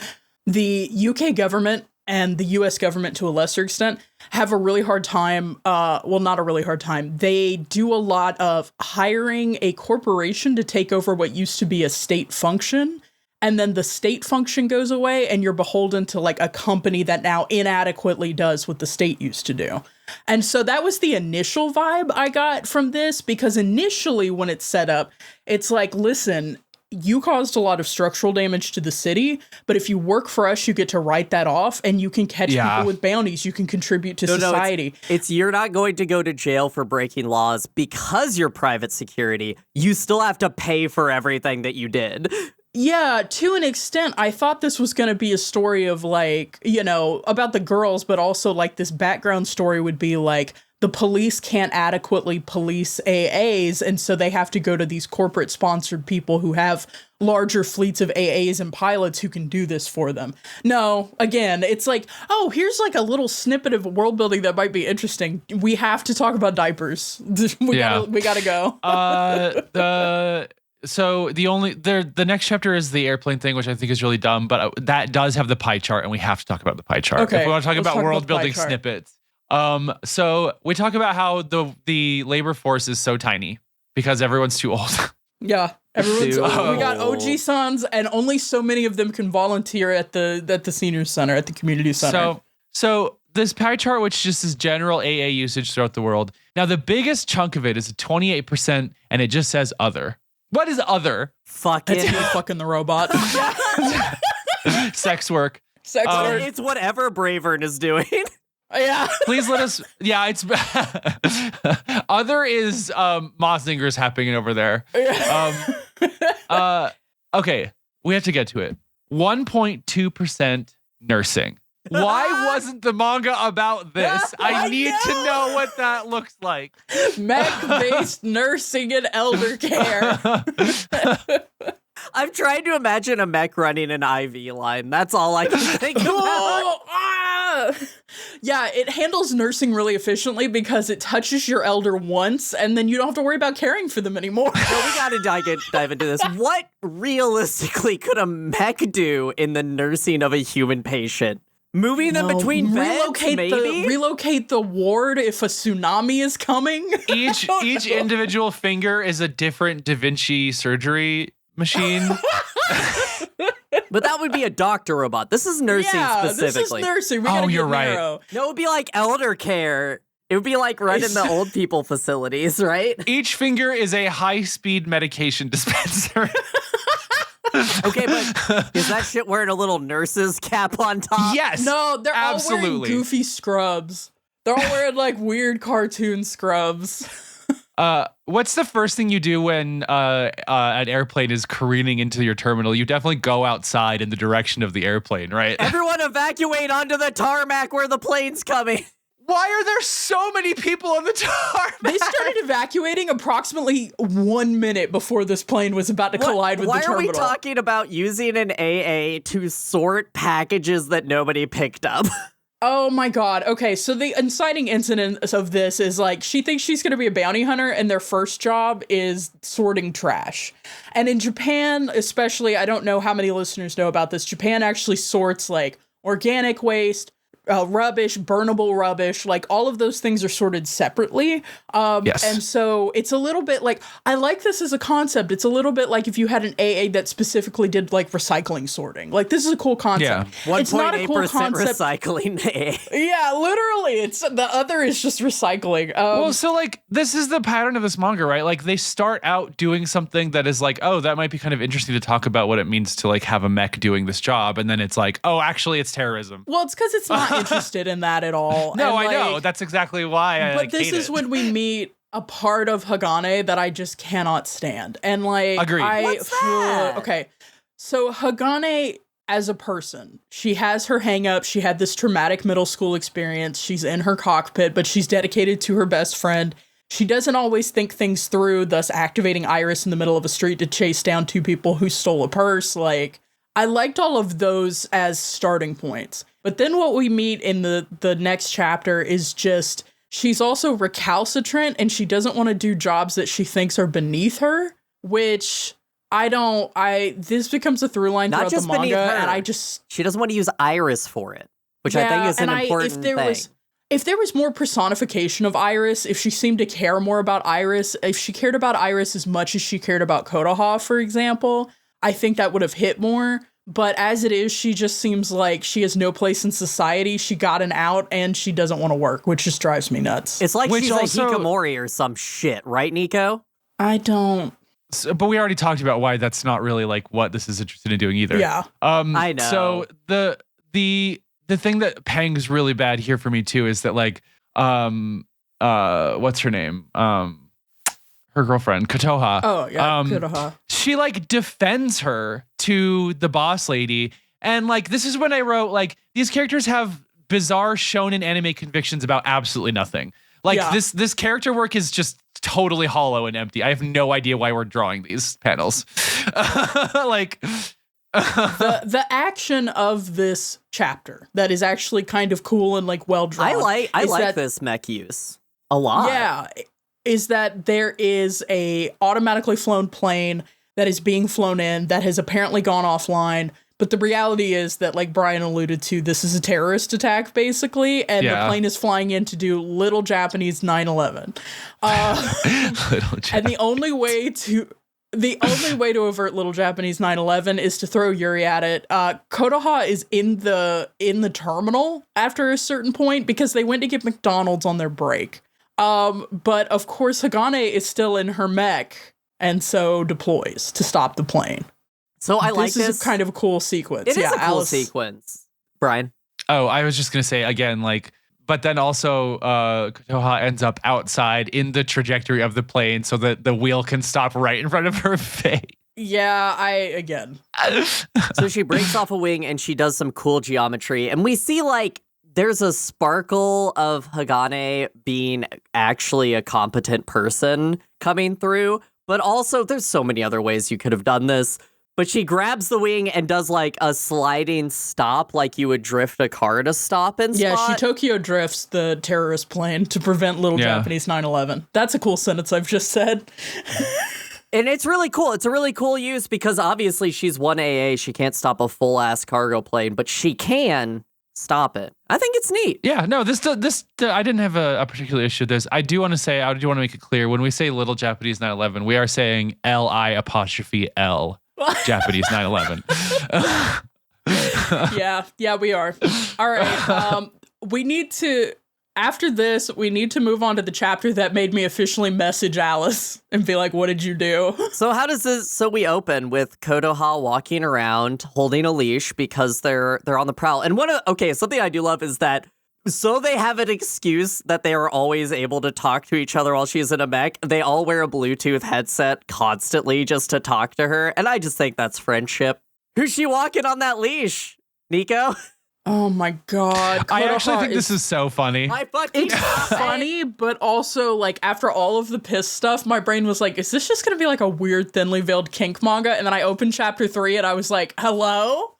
the UK government and the US government to a lesser extent have a really hard time. Well, not a really hard time. They do a lot of hiring a corporation to take over what used to be a state function. And then the state function goes away and you're beholden to like a company that now inadequately does what the state used to do. And so that was the initial vibe I got from this, because initially when it's set up, it's like, listen, you caused a lot of structural damage to the city, but if you work for us, you get to write that off and you can catch people with bounties. You can contribute to society. It's you're not going to go to jail for breaking laws because you're private security. You still have to pay for everything that you did. Yeah, to an extent, I thought this was going to be a story of like, about the girls, but also like this background story would be like, the police can't adequately police AAs, and so they have to go to these corporate-sponsored people who have larger fleets of AAs and pilots who can do this for them. No, again, it's like, oh, here's like a little snippet of world building that might be interesting. We have to talk about diapers. We gotta go. So the next chapter is the airplane thing, which I think is really dumb, but that does have the pie chart, and we have to talk about the pie chart. Okay, if we want to talk about world building snippets. So we talk about how the labor force is so tiny because everyone's too old. Yeah, everyone's old. We got OG sons, and only so many of them can volunteer at the senior center, at the community center. So this pie chart, which just is general AA usage throughout the world. Now, the biggest chunk of it is 28%, and it just says other. What is other? Fucking the robot. Sex work. It's whatever Bravern is doing. Yeah. Please let us. Yeah, it's other is Mozzinger's happening over there. Okay, we have to get to it. 1.2% nursing. Why wasn't the manga about this? I need to know what that looks like. Mech-based nursing and elder care. I'm trying to imagine a mech running an IV line. That's all I can think about. Yeah, it handles nursing really efficiently because it touches your elder once, and then you don't have to worry about caring for them anymore. So we gotta dive into this. What realistically could a mech do in the nursing of a human patient? Moving them between beds, maybe? Relocate the ward if a tsunami is coming. Each individual finger is a different Da Vinci surgery machine. But that would be a doctor robot. This is nursing specifically. This is nursing. We gotta you're get right. narrow. No, it would be like elder care. It would be like running the old people facilities, right? Each finger is a high-speed medication dispenser. Okay, but is that shit wearing a little nurse's cap on top? Yes. No, they're all wearing absolutely. goofy scrubs. They're all wearing like weird cartoon scrubs. What's the first thing you do when an airplane is careening into your terminal? You definitely go outside in the direction of the airplane, right? Everyone evacuate onto the tarmac where the plane's coming. Why are there so many people on the tarmac? They started evacuating approximately 1 minute before this plane was about to collide with the terminal. Why are we talking about using an AA to sort packages that nobody picked up? Oh my god. Okay, so the inciting incident of this is like she thinks she's going to be a bounty hunter and their first job is sorting trash. And in Japan, especially, I don't know how many listeners know about this, Japan actually sorts like organic waste, rubbish, burnable rubbish, like all of those things are sorted separately. Yes. And so it's a little bit like, I like this as a concept. It's a little bit like if you had an AA that specifically did like recycling sorting. Like this is a cool concept. Yeah. It's not a cool 1.8% concept. recycling AA. Yeah, literally. It's the other is just recycling. Well, so like this is the pattern of this manga, right? Like they start out doing something that is like, oh, that might be kind of interesting to talk about what it means to like have a mech doing this job, and then it's like, oh, actually, it's terrorism. Well, it's because it's not interested in that at all. No, And, I know. like, That's exactly why I but this hate is it. when we meet a part of Hagane that I just cannot stand. And like, Agreed. What's that? Okay. So Hagane as a person, she has her hang up. She had this traumatic middle school experience. She's in her cockpit, but she's dedicated to her best friend. She doesn't always think things through, thus activating Iris in the middle of a street to chase down two people who stole a purse. Like, I liked all of those as starting points. But then what we meet in the next chapter is just, she's also recalcitrant and she doesn't want to do jobs that she thinks are beneath her, which this becomes a through line throughout the manga, and she doesn't want to use Iris for it, which I think is an important thing. If there was more personification of Iris, if she seemed to care more about Iris, if she cared about Iris as much as she cared about Konoha, for example, I think that would have hit more. But as it is, she just seems like she has no place in society. She got an out and she doesn't want to work, which just drives me nuts. It's like she's also, a hikikomori or some shit, right, Niko? I don't. But we already talked about why that's not really like what this is interested in doing either. Yeah. I know. So the thing that pangs really bad here for me too is that like what's her name? Her girlfriend, Kotoha. Oh, yeah, Konoha. She like defends her to the boss lady. And like this is when I wrote like these characters have bizarre shonen anime convictions about absolutely nothing. Like this character work is just totally hollow and empty. I have no idea why we're drawing these panels. Like the action of this chapter that is actually kind of cool and like well drawn. I like this mech use a lot. Yeah, is that there is a automatically flown plane that is being flown in that has apparently gone offline. But the reality is that, like Brian alluded to, this is a terrorist attack, basically, and the plane is flying in to do little Japanese 9/11. And the only way to avert little Japanese 9/11 is to throw Yuri at it. Konoha is in the terminal after a certain point because they went to get McDonald's on their break. But of course, Hagane is still in her mech and so deploys to stop the plane. So I like this. This is kind of a cool sequence. It is a cool sequence. Brian? Oh, I was just going to say again, like, but then also Kotoha ends up outside in the trajectory of the plane so that the wheel can stop right in front of her face. again. So she breaks off a wing and she does some cool geometry. And we see, like, there's a sparkle of Hagane being actually a competent person coming through. But also, there's so many other ways you could have done this. But she grabs the wing and does, like, a sliding stop like you would drift a car to stop and Yeah, spot. she Tokyo drifts the terrorist plane to prevent little Japanese 9/11. That's a cool sentence I've just said. And it's really cool. It's a really cool use because obviously she's 1AA. She can't stop a full-ass cargo plane, but she can stop it. I think it's neat. Yeah, no, this I didn't have a particular issue with this. I do want to make it clear, when we say little Japanese 9/11, we are saying L-I-apostrophe-L. Japanese 9/11. Yeah, we are. All right. We need to, after this, we need to move on to the chapter that made me officially message Alice and be like, what did you do? So how does this, so we open with Kotoha walking around holding a leash because they're on the prowl. And something I do love is that so they have an excuse that they are always able to talk to each other while she's in a mech. They all wear a Bluetooth headset constantly just to talk to her. And I just think that's friendship. Who's she walking on that leash, Niko? Oh my God. I actually Kotoha think this is so funny. It's funny, but also, like, after all of the piss stuff, my brain was like, is this just going to be like a weird, thinly veiled kink manga? And then I opened chapter 3 and I was like, hello?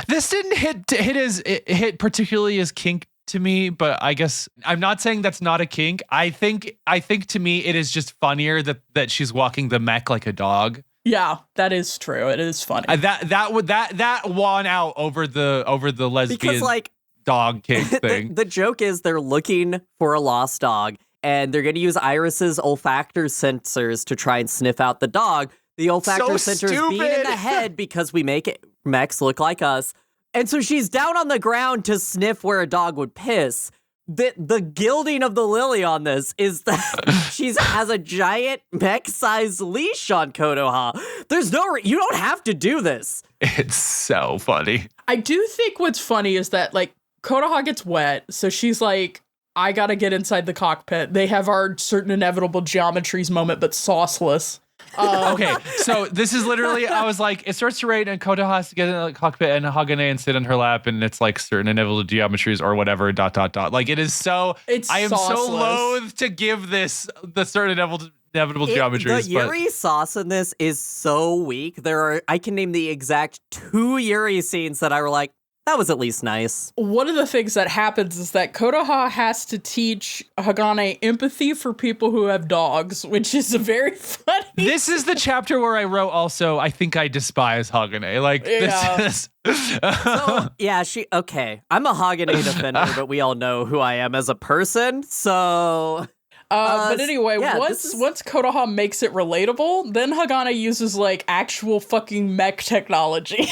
This didn't hit particularly as kink to me, but I guess I'm not saying that's not a kink. I think to me it is just funnier that she's walking the mech like a dog. Yeah, that is true. It is funny. That won out over the lesbian Because, like, dog kink thing. The joke is they're looking for a lost dog and they're going to use Iris's olfactor sensors to try and sniff out the dog. The olfactor sensors being in the head because we make mechs look like us. And so she's down on the ground to sniff where a dog would piss. The gilding of the lily on this is that she has a giant mech-sized leash on Kotoha. There's you don't have to do this. It's so funny. I do think what's funny is that, like, Kotoha gets wet, so she's like, I gotta get inside the cockpit. They have our certain inevitable geometries moment, but sauceless. Okay, so this is literally, I was like, it starts to rain and Kotoha has to get in the cockpit and Hagane and sit on her lap and it's like certain inevitable geometries or whatever, ... Like, it is so, I am sauceless. so loath to give this the certain inevitable geometries. The Yuri sauce in this is so weak. I can name the exact 2 Yuri scenes that I were like, that was at least nice. One of the things that happens is that Kotoha has to teach Hagane empathy for people who have dogs, which is a very funny. This is the chapter where I wrote also, I think I despise Hagane. Like, this is... okay. I'm a Hagane defender, but we all know who I am as a person, so... But anyway, once Kotoha makes it relatable, then Hagane uses, like, actual fucking mech technology.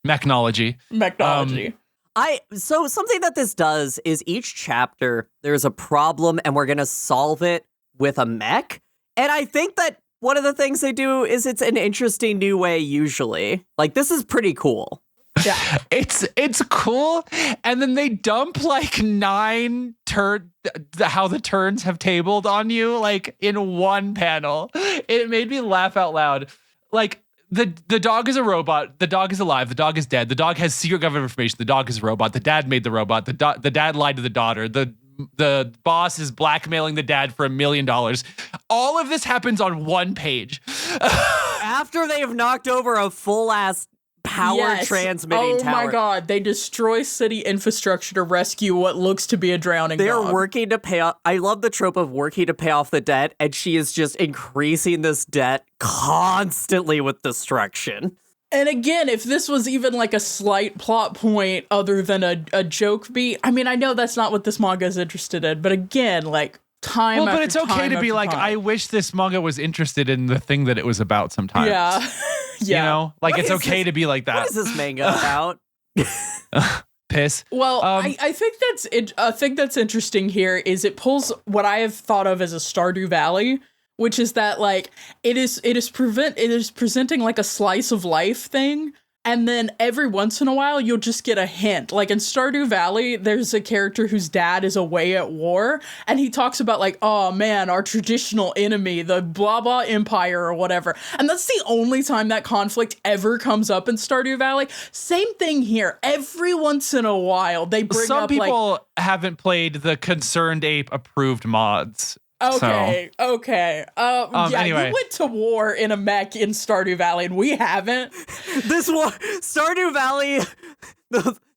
Mechnology. So something that this does is each chapter, there's a problem and we're going to solve it with a mech. And I think that one of the things they do is it's an interesting new way usually. Like, this is pretty cool. Yeah. It's cool. And then they dump like 9 how the turns have tabled on you, like, in one panel. It made me laugh out loud. Like, The dog is a robot. The dog is alive. The dog is dead. The dog has secret government information. The dog is a robot. The dad made the robot. The dad lied to the daughter. The boss is blackmailing the dad for $1 million. All of this happens on one page. After they have knocked over a full-ass power transmitting tower. Oh my God. They destroy city infrastructure to rescue what looks to be a drowning dog. They're working to pay off. I love the trope of working to pay off the debt, and she is just increasing this debt constantly with destruction. And again, if this was even like a slight plot point other than a joke beat, I mean, I know that's not what this manga is interested in, but again, like, time but it's okay to be like, time. I wish this manga was interested in the thing that it was about sometimes. Yeah. You know? Like, it's okay to be like that. What is this manga about? Piss. Well, I think a thing that's interesting here is it pulls what I have thought of as a Stardew Valley, which is that, like, it is presenting like a slice of life thing And then every once in a while, you'll just get a hint. Like in Stardew Valley, there's a character whose dad is away at war. And he talks about like, oh man, our traditional enemy, the blah blah empire or whatever. And that's the only time that conflict ever comes up in Stardew Valley. Same thing here. Every once in a while, they bring Some up people haven't played the Concerned Ape approved mods. Okay. Yeah, anyway. you went to war in a mech in Stardew Valley, and we haven't. This war, Stardew Valley,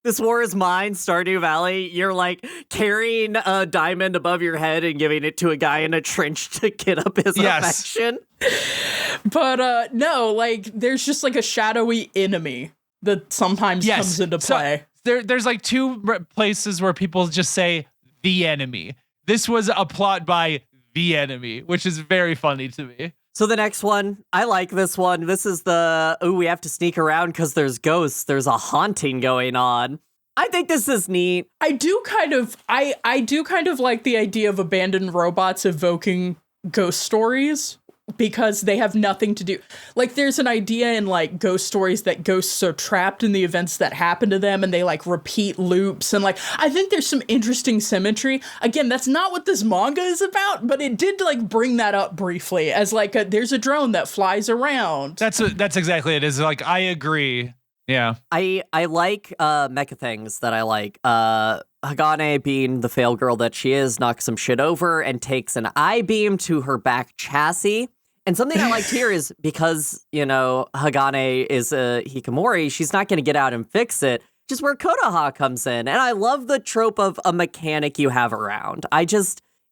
this war is mine, Stardew Valley. You're like carrying a diamond above your head and giving it to a guy in a trench to get up his affection. But no, like there's just like a shadowy enemy that sometimes comes into play. So there's like two places where people just say the enemy. This was a plot by the enemy, which is very funny to me. So the next one, I like this one. This is we have to sneak around because there's ghosts. There's a haunting going on. I think this is neat. I do kind of like the idea of abandoned robots evoking ghost stories because they have nothing to do. Like there's an idea in like ghost stories that ghosts are trapped in the events that happen to them and they like repeat loops. And like, I think there's some interesting symmetry. Again, that's not what this manga is about, but it did like bring that up briefly as like there's a drone that flies around. That's exactly it. Is like, I agree. Yeah. I like mecha things that I like. Hagane, being the fail girl that she is, knocks some shit over and takes an I-beam to her back chassis. And something I liked here is because, Hagane is a hikikomori, she's not going to get out and fix it, just where Konoha comes in. And I love the trope of a mechanic you have around.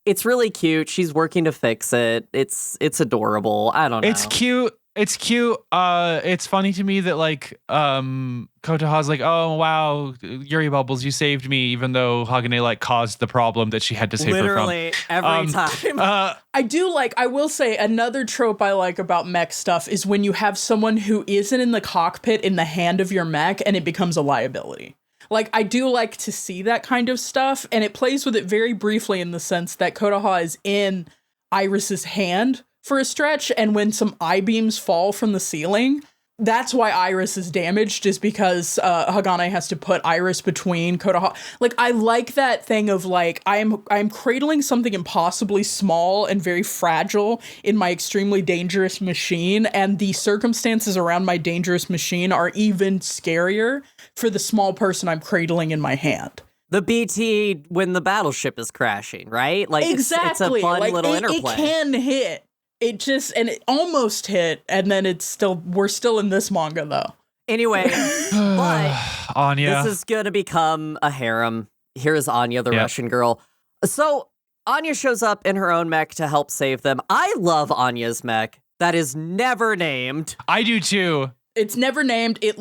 It's really cute. She's working to fix it. It's adorable. I don't know. It's cute. It's cute. It's funny to me that like Kotoha's like, oh wow, Yuri Bubbles, you saved me, even though Hagane like caused the problem that she had to save literally her from. Every time. I will say another trope I like about mech stuff is when you have someone who isn't in the cockpit in the hand of your mech and it becomes a liability. Like, I do like to see that kind of stuff, and it plays with it very briefly in the sense that Konoha is in Iris's hand for a stretch, and when some I-beams fall from the ceiling, that's why Iris is damaged, is because Hagane has to put Iris between Konoha. Like, I like that thing of, like, I'm cradling something impossibly small and very fragile in my extremely dangerous machine, and the circumstances around my dangerous machine are even scarier for the small person I'm cradling in my hand. The BT when the battleship is crashing, right? Like, exactly. It's a fun little interplay. It can hit. It almost hit, and then we're still in this manga though. Anyway, but Anya. This is gonna become a harem. Here's Anya, the Russian girl. So Anya shows up in her own mech to help save them. I love Anya's mech. That is never named. I do too. It's never named. It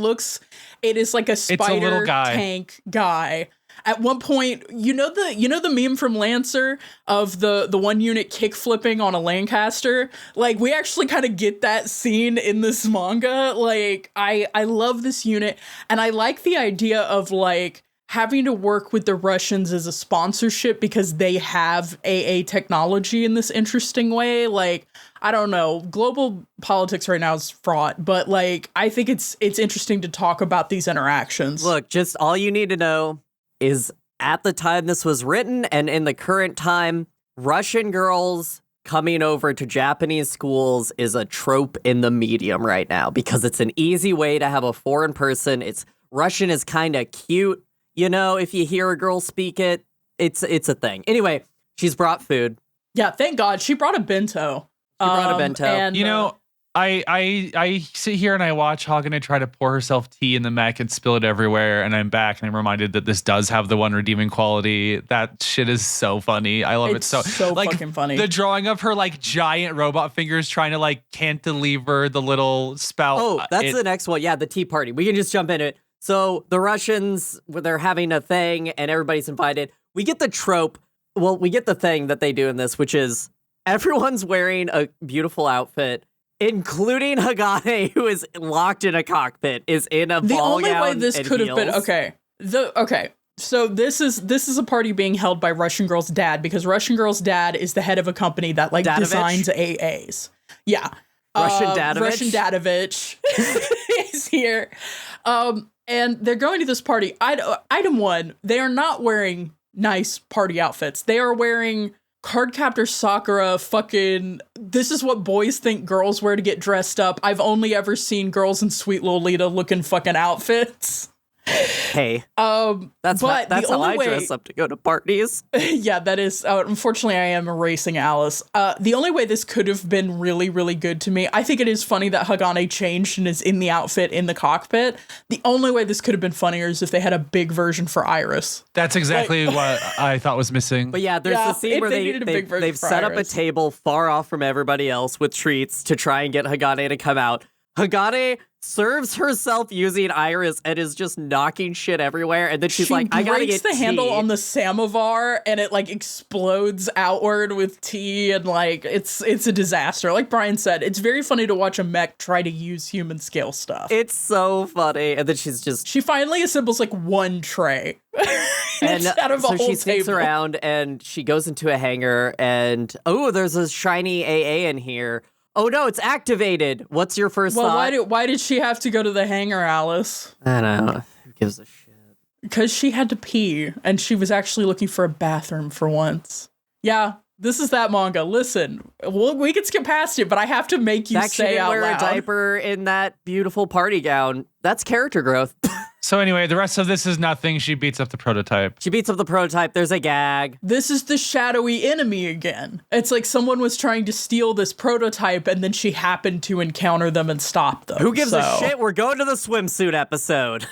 is like a spider little guy. Tank guy. At one point, you know the meme from Lancer of the one unit kick flipping on a Lancaster? Like, we actually kind of get that scene in this manga. Like, I love this unit, and I like the idea of, like, having to work with the Russians as a sponsorship because they have AA technology in this interesting way. Like, I don't know, global politics right now is fraught, but, like, I think it's interesting to talk about these interactions. Look, just all you need to know is at the time this was written and in the current time, Russian girls coming over to Japanese schools is a trope in the medium right now because it's an easy way to have a foreign person. Russian is kind of cute. If you hear a girl speak it, it's a thing. Anyway, she's brought food. Yeah, thank God. She brought a bento. And, I sit here and I watch Hagane try to pour herself tea in the mech and spill it everywhere, and I'm back and I'm reminded that this does have the one redeeming quality. That shit is so funny. I love it so like, fucking funny. The drawing of her like giant robot fingers trying to like cantilever the little spout. Oh, that's the next one. Yeah, the tea party. We can just jump into it. So the Russians, they're having a thing and everybody's invited. We get the trope. Well, we get the thing that they do in this, which is everyone's wearing a beautiful outfit, including Hagane, who is locked in a cockpit, is in a ball gown. The only way this could have been So this is a party being held by Russian Girl's dad, because Russian Girl's dad is the head of a company that like designs AAs. Yeah. Russian Dadovich. Russian Dadovich. is here. And they're going to this party. Item 1, they are not wearing nice party outfits. They are wearing Cardcaptor Sakura fucking, this is what boys think girls wear to get dressed up. I've only ever seen girls in Sweet Lolita looking fucking outfits. Hey, that's how I dress up to go to parties. Yeah, that is. Unfortunately, I am erasing Alice. The only way this could have been really, really good to me, I think it is funny that Hagane changed and is in the outfit in the cockpit. The only way this could have been funnier is if they had a big version for Iris. That's exactly what I thought was missing. But yeah, there's the scene where they've set up a table far off from everybody else with treats to try and get Hagane to come out. Hagane serves herself using Iris and is just knocking shit everywhere. And then she's like, I gotta get the tea. handle on the samovar and it like explodes outward with tea and like it's a disaster. Like Brian said, it's very funny to watch a mech try to use human scale stuff. It's so funny. And then she finally assembles like one tray. And out of so a whole she sneaks table. around and she goes into a hangar and there's a shiny AA in here. Oh no, it's activated. What's your first thought? Why did she have to go to the hangar, Alice? I don't know. Who gives a shit? Because she had to pee, and she was actually looking for a bathroom for once. Yeah, this is that manga. Listen, we can skip past it, but I have to make you say out wear loud. A diaper in that beautiful party gown. That's character growth. So anyway, the rest of this is nothing. She beats up the prototype. There's a gag. This is the shadowy enemy again. It's like someone was trying to steal this prototype and then she happened to encounter them and stop them. Who gives a shit? We're going to the swimsuit episode.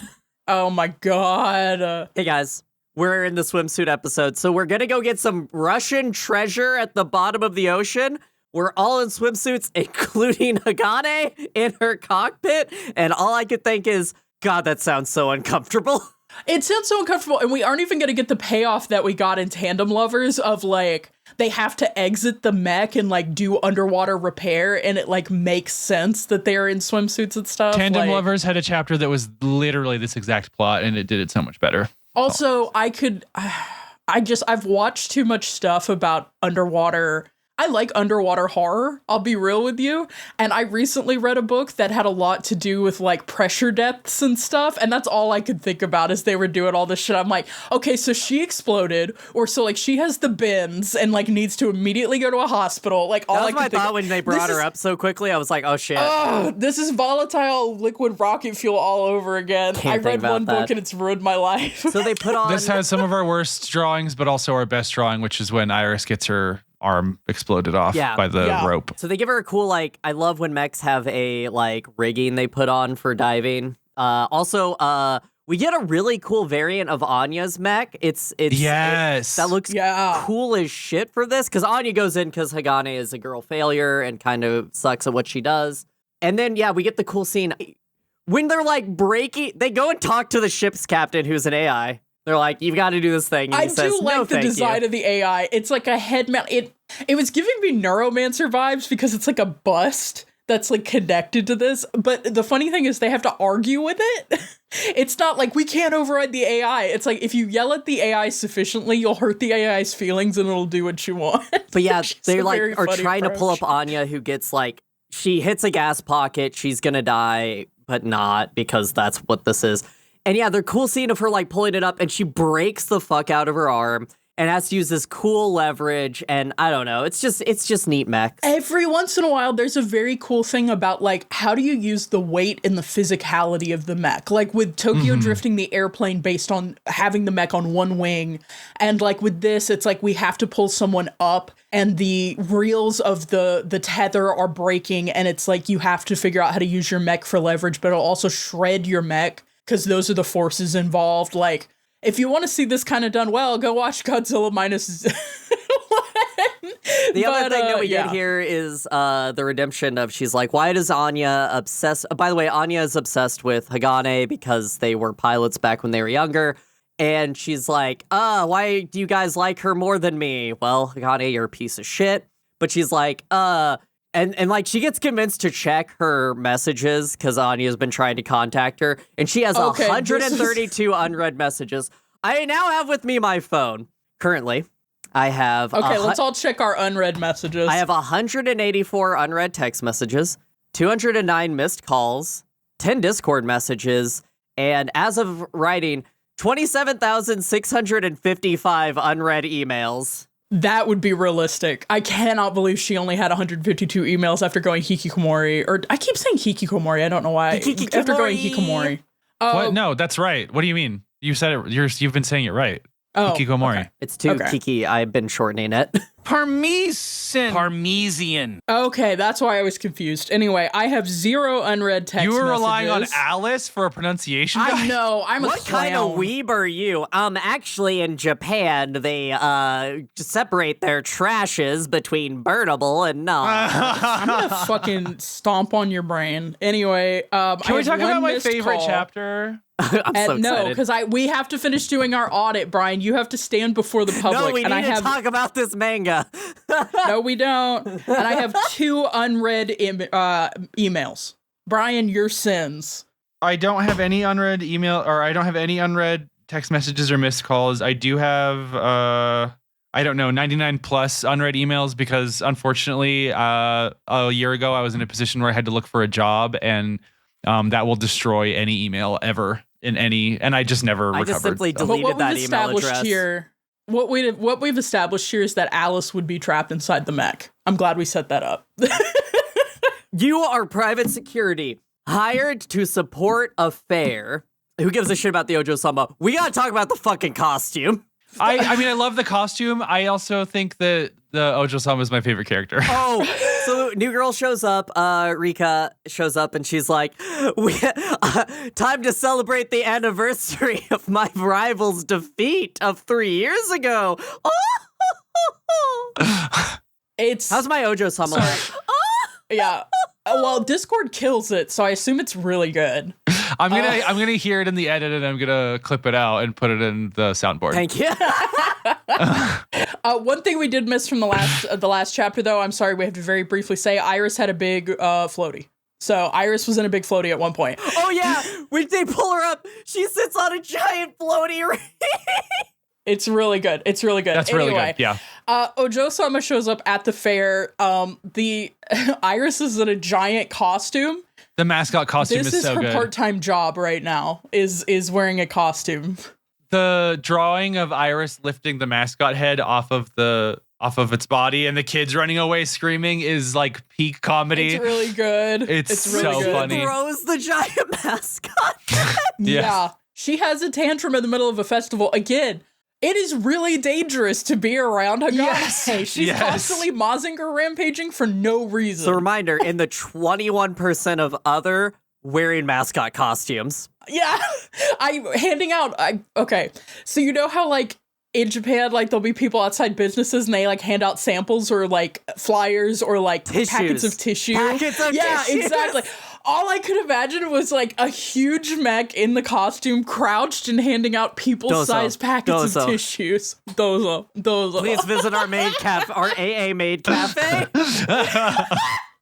Oh my god. Hey guys, we're in the swimsuit episode. So we're going to go get some Russian treasure at the bottom of the ocean. We're all in swimsuits, including Hagane in her cockpit. And all I could think is, God, that sounds so uncomfortable. It sounds so uncomfortable, and we aren't even going to get the payoff that we got in Tandem Lovers of, like, they have to exit the mech and, like, do underwater repair, and it, like, makes sense that they're in swimsuits and stuff. Tandem Lovers had a chapter that was literally this exact plot, and it did it so much better. Also, I've watched too much stuff about underwater. I like underwater horror, I'll be real with you. And I recently read a book that had a lot to do with like pressure depths and stuff. And that's all I could think about as they were doing all this shit. I'm like, okay, so she exploded, or so like she has the bends and like needs to immediately go to a hospital. Like all that I was my could think thought when they brought her up so quickly. I was like, oh shit. This is volatile liquid rocket fuel all over again. I read one book and it's ruined my life. So they put on... This has some of our worst drawings, but also our best drawing, which is when Iris gets her arm exploded off by the rope. So they give her a cool, like, I love when mechs have a, like, rigging they put on for diving. Also, we get a really cool variant of Anya's mech. That looks cool as shit for this, because Anya goes in because Hagane is a girl failure and kind of sucks at what she does. And then, we get the cool scene. When they're, like, breaking, they go and talk to the ship's captain, who's an AI. They're like, you've got to do this thing. And I do like the design of the AI. It's like a head mount. It was giving me Neuromancer vibes because it's like a bust that's like connected to this. But the funny thing is they have to argue with it. It's not like we can't override the AI. It's like if you yell at the AI sufficiently, you'll hurt the AI's feelings and it'll do what you want. But yeah, they like are trying to pull up Anya, who gets like, she hits a gas pocket. She's going to die, but not, because that's what this is. And yeah, the cool scene of her like pulling it up and she breaks the fuck out of her arm and has to use this cool leverage. And I don't know, it's just neat mechs. Every once in a while, there's a very cool thing about like, how do you use the weight and the physicality of the mech? Like with Tokyo drifting the airplane based on having the mech on one wing. And like with this, it's like we have to pull someone up and the reels of the tether are breaking. And it's like you have to figure out how to use your mech for leverage, but it'll also shred your mech, because those are the forces involved. Like, if you want to see this kind of done well, go watch Godzilla Minus One. The other thing that we get here is the redemption of, she's like, why does Anya obsess? By the way, Anya is obsessed with Hagane because they were pilots back when they were younger. And she's like, why do you guys like her more than me? Well, Hagane, you're a piece of shit. But she's like, And like she gets convinced to check her messages because Anya's been trying to contact her, and she has 132 unread messages. I now have with me my phone. Currently, I have... let's all check our unread messages. I have 184 unread text messages, 209 missed calls, 10 Discord messages, and as of writing, 27,655 unread emails. That would be realistic. I cannot believe she only had 152 emails after going hikikomori. Or I keep saying hikikomori. I don't know why. Hikikomori. After going hikikomori. What? No, that's right. What do you mean? You said it. You've been saying it right. Oh, Hikikomori. okay. It's too Kiki. I've been shortening it. Parmesan. Okay, that's why I was confused. Anyway, I have 0 unread text You were messages. relying on Alice for a pronunciation guide? I know. I'm What a clown. kind of weeb are you? Actually, in Japan, they separate their trashes between burnable and not. I'm gonna fucking stomp on your brain. Anyway, Can we I have talk about one my missed favorite call. chapter? I'm so No, excited. because we have to finish doing our audit, Brian. You have to stand before the public. No, we and need I to have talk about this manga. No, we don't. And I have 2 unread emails. Brian, your sins. I don't have any unread email, or I don't have any unread text messages or missed calls. I do have, 99 plus unread emails because unfortunately, a year ago, I was in a position where I had to look for a job, and that will destroy any email ever in any, and I just never recovered. I just simply But deleted what that we've email established address. here, what we've established here is that Alice would be trapped inside the mech. I'm glad we set that up. You are private security hired to support a fair. Who gives a shit about the Ojo-sama? We gotta talk about the fucking costume. I mean, I love the costume. I also think that the Ojo-sama is my favorite character. Oh, so new girl shows up. Rika shows up, and she's like, "Time to celebrate the anniversary of my rival's defeat of 3 years ago." How's my Ojo-sama? Yeah. Well, Discord kills it, so I assume it's really good. I'm gonna hear it in the edit, and I'm gonna clip it out and put it in the soundboard. Thank you. One thing we did miss from the last chapter, though, I'm sorry, we have to very briefly say, Iris had a big floaty. So Iris was in a big floaty at one point. Oh yeah, when they pull her up, she sits on a giant floaty ring. It's really good. It's really good. That's really good. Yeah. Ojo-sama shows up at the fair. The Iris is in a giant costume. The mascot costume This is is so her good. part-time job right now. Is wearing a costume. The drawing of Iris lifting the mascot head off of its body and the kids running away screaming is like peak comedy. It's really good. It's really so good. funny. Throws the giant mascot. Yeah. She has a tantrum in the middle of a festival. Again, it is really dangerous to be around Hagane. Yes. She's Yes. constantly Mazinger rampaging for no reason. So reminder, in the 21% of other wearing mascot costumes. Yeah. Okay. So you know how like in Japan, like there'll be people outside businesses and they like hand out samples or like flyers or like packets of tissue. Packets of yeah, tissues. exactly. All I could imagine was like a huge mech in the costume crouched and handing out people-sized packets of tissues. Dozo. Please visit our AA maid cafe.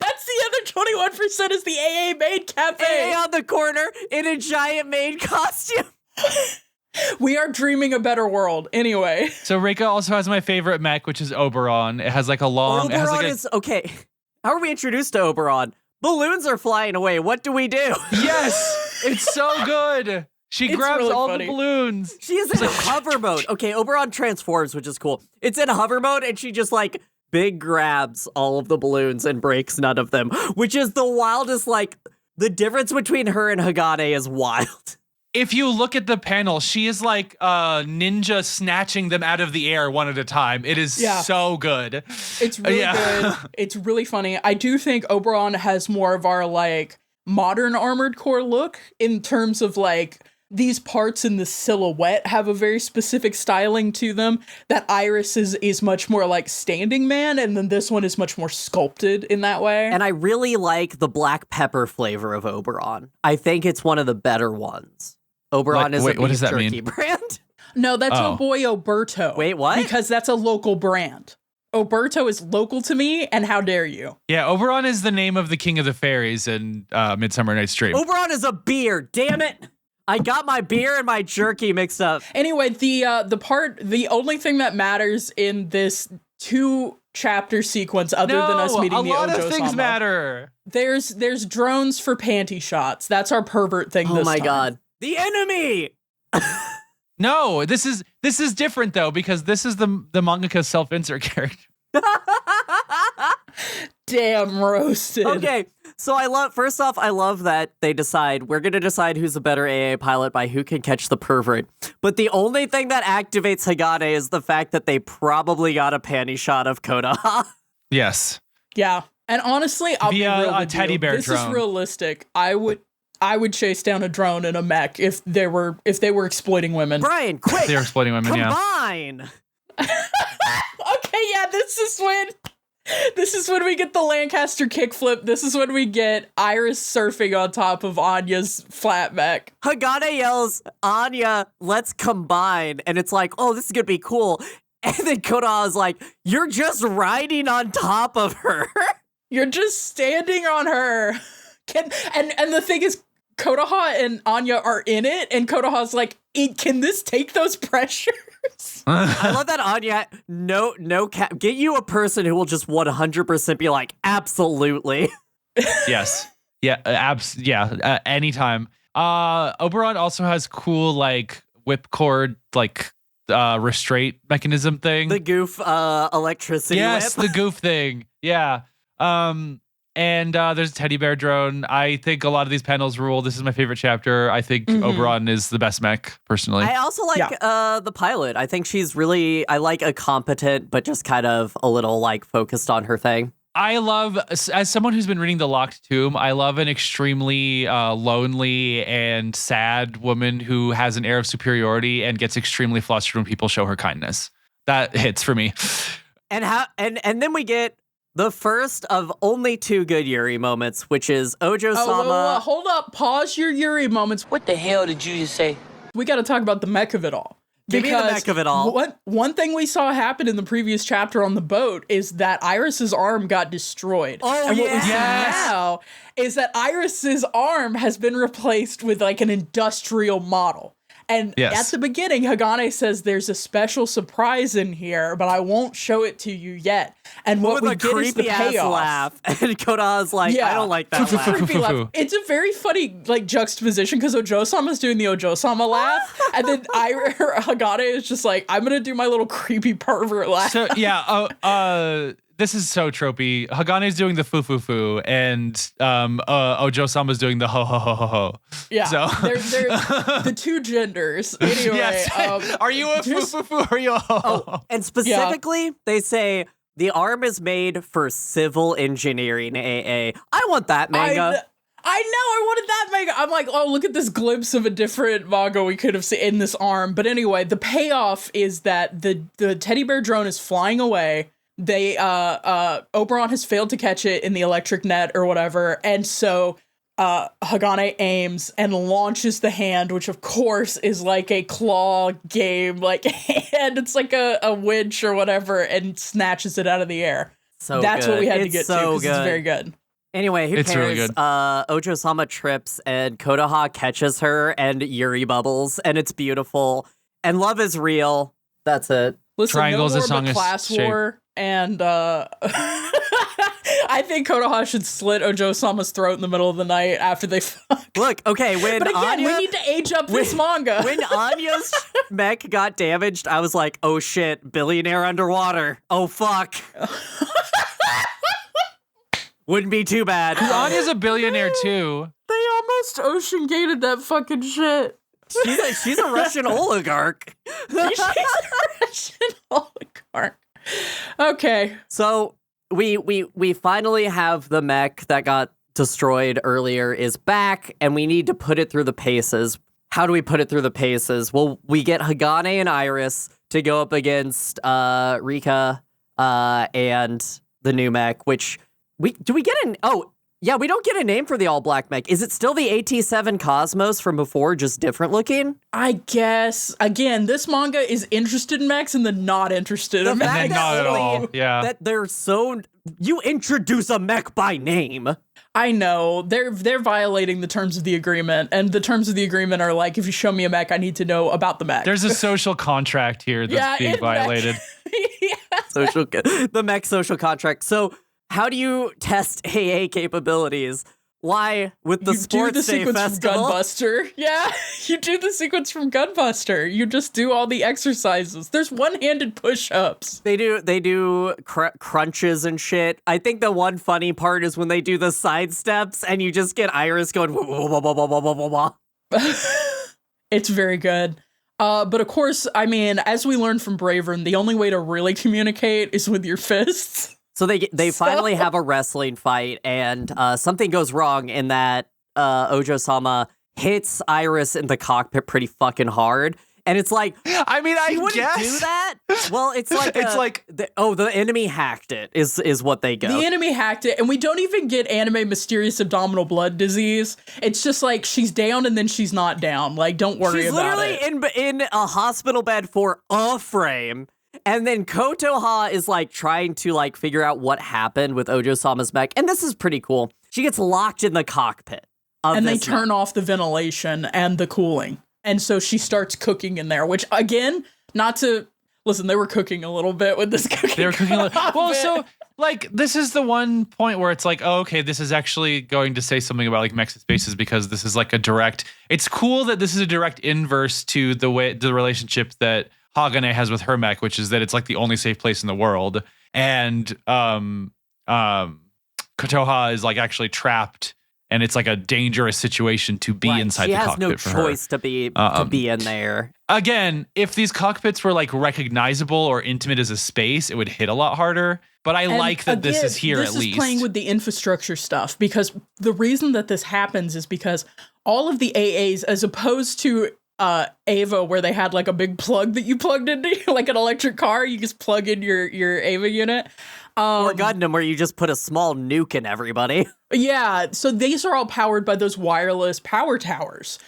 That's the other 21% is the AA maid cafe. AA on the corner in a giant maid costume. We are dreaming a better world. Anyway. So Reika also has my favorite mech, which is Oberon. It has like a long... Oberon is... Okay, how are we introduced to Oberon? Balloons are flying away. What do we do? Yes! It's so good! She grabs really all funny. the balloons. She is in hover mode. Okay, Oberon transforms, which is cool. It's in hover mode, and she just, like, big grabs all of the balloons and breaks none of them, which is the wildest, like, the difference between her and Hagane is wild. If you look at the panel, she is like a ninja snatching them out of the air one at a time. It is so good. It's really good. It's really funny. I do think Oberon has more of our like modern Armored Core look in terms of like these parts in the silhouette have a very specific styling to them. That Iris is much more like Standing Man, and then this one is much more sculpted in that way. And I really like the black pepper flavor of Oberon. I think it's one of the better ones. Oberon is a what does beef that jerky mean? brand. No, that's Oh. Oboy Oberto. Wait, what? Because that's a local brand. Oberto is local to me, and how dare you? Yeah, Oberon is the name of the King of the Fairies in Midsummer Night's Dream. Oberon is a beer, damn it! I got my beer and my jerky mixed up. Anyway, the only thing that matters in this 2 chapter sequence other than us meeting the a lot of Ojo-sama. things matter. There's drones for panty shots. That's our pervert thing. Oh my time. god. The enemy! No, this is different though, because this is the mangaka's self-insert character. Damn roasted. Okay, so I love that they decide we're gonna decide who's a better AA pilot by who can catch the pervert. But the only thing that activates Hagane is the fact that they probably got a panty shot of Koda. Yes. Yeah, and honestly, I'll be Via real a with teddy you. bear This drone. is realistic. I would chase down a drone in a mech if they were exploiting women. Brian, quick! They're exploiting women, yeah. Combine! Okay, yeah, this is when we get the Lancaster kickflip. This is when we get Iris surfing on top of Anya's flat mech. Hagane yells, Anya, let's combine. And it's like, oh, this is gonna be cool. And then Koda is like, you're just riding on top of her. You're just standing on her. And the thing is, Kodaha and Anya are in it, and Kodaha's like, can this take those pressures? I love that Anya, get you a person who will just 100% be like, absolutely. Yes. Yeah. Anytime. Oberon also has cool like whipcord like restraint mechanism thing. The goof electricity Yes, whip. the goof thing. Yeah. And there's a teddy bear drone. I think a lot of these panels rule. This is my favorite chapter. I think Oberon is the best mech, personally. I also like the pilot. I think she's I like a competent, but just kind of a little like focused on her thing. I love, as someone who's been reading The Locked Tomb, I love an extremely lonely and sad woman who has an air of superiority and gets extremely flustered when people show her kindness. That hits for me. And then we get the first of only 2 good Yuri moments, which is Ojo-sama. Oh, hold up. Pause your Yuri moments. What the hell did you just say? We got to talk about the mech of it all. Give me the mech of it all. One thing we saw happen in the previous chapter on the boat is that Iris's arm got destroyed. Oh, and what we see yes. now is that Iris's arm has been replaced with like an industrial model. And Yes. at the beginning, Hagane says there's a special surprise in here, but I won't show it to you yet. And what we With a get is the creepy ass payoff. laugh. And Koda's like, I don't like that laugh. Creepy laugh. It's a very funny like juxtaposition because Ojo-sama's doing the Ojo-sama laugh, and then Hagane is just like, I'm gonna do my little creepy pervert laugh. So, yeah, this is so tropey. Hagane's doing the foo-foo-foo, and Ojo-sama's doing the ho-ho-ho-ho-ho. Yeah, So. they're the two genders. Anyway, Yes. Are you a foo-foo-foo or are you a ho-ho-ho? And specifically, they say the arm is made for civil engineering, AA. I want that manga. I know, I wanted that manga. I'm like, oh, look at this glimpse of a different manga we could have seen in this arm. But anyway, the payoff is that the teddy bear drone is flying away. Oberon has failed to catch it in the electric net or whatever, and so Hagane aims and launches the hand, which of course is like a claw game, like hand. It's like a winch or whatever, and snatches it out of the air. So that's good. what we had to It's get so to because it's good. very good. Anyway, who It's cares? really good. Ojo-sama trips and Kodaha catches her and Yuri bubbles, and it's beautiful. And love is real. That's it. Listen, Triangles, no a more song but is class shape. war, and I think Kodaha should slit Ojo-sama's throat in the middle of the night after they fuck. Look, okay, when But again, Anya, we need to age up this manga. when Anya's mech got damaged, I was like, oh shit, billionaire underwater. Oh fuck. Wouldn't be too bad. Anya's a billionaire too. They almost ocean gated that fucking shit. She's a Russian oligarch. She's a Russian oligarch. Okay. So we finally have the mech that got destroyed earlier is back, and we need to put it through the paces. How do we put it through the paces? Well, we get Hagane and Iris to go up against Rika and the new mech, which we get we don't get a name for the all-black mech. Is it still the AT-7 Cosmos from before, just different looking? I guess, again, this manga is interested in mechs and then not interested in mechs. And not at all. Yeah. That they're so... You introduce a mech by name. I know. They're violating the terms of the agreement, and the terms of the agreement are like, if you show me a mech, I need to know about the mech. There's a social contract here that's being in violated. yeah. the Mech social contract. So how do you test AA capabilities? Why with the You do sports the day sequence festival? from Gunbuster. Yeah, you do the sequence from Gunbuster. You just do all the exercises. There's one-handed push-ups. They do crunches and shit. I think the one funny part is when they do the side steps and you just get Iris going. Wah, wah, wah, wah, wah, wah, wah, wah. It's very good. But of course, I mean, as we learned from Bravern, the only way to really communicate is with your fists. So they finally have a wrestling fight, and something goes wrong in that Ojo-sama hits Iris in the cockpit pretty fucking hard. And it's like, I mean, you I wouldn't guess. do that? Well, it's like the enemy hacked it is what they go. The enemy hacked it, and we don't even get anime mysterious abdominal blood disease. It's just like she's down and then she's not down. Like, don't worry She's about literally it. in a hospital bed for a frame. And then Kotoha is like trying to like figure out what happened with Ojo-sama's mech. And this is pretty cool. She gets locked in the cockpit. And they turn off the ventilation and the cooling. And so she starts cooking in there, which again, not to listen, they were cooking a little bit with this cooking. They were cooking. Well, so like this is the one point where it's like, oh, okay, this is actually going to say something about like Mechs spaces because this is like a direct. It's cool that this is a direct inverse to the relationship that Hagane has with her mech, which is that it's like the only safe place in the world, and Kotoha is like actually trapped, and it's like a dangerous situation to be inside the cockpit for her. She has no choice to be in there. Again, if these cockpits were like recognizable or intimate as a space, it would hit a lot harder. But I like that this is here at least. This is playing with the infrastructure stuff, because the reason that this happens is because all of the AAs, as opposed to Ava, where they had like a big plug that you plugged into, like an electric car, you just plug in your Ava unit. Or Gundam, where you just put a small nuke in everybody. Yeah, so these are all powered by those wireless power towers.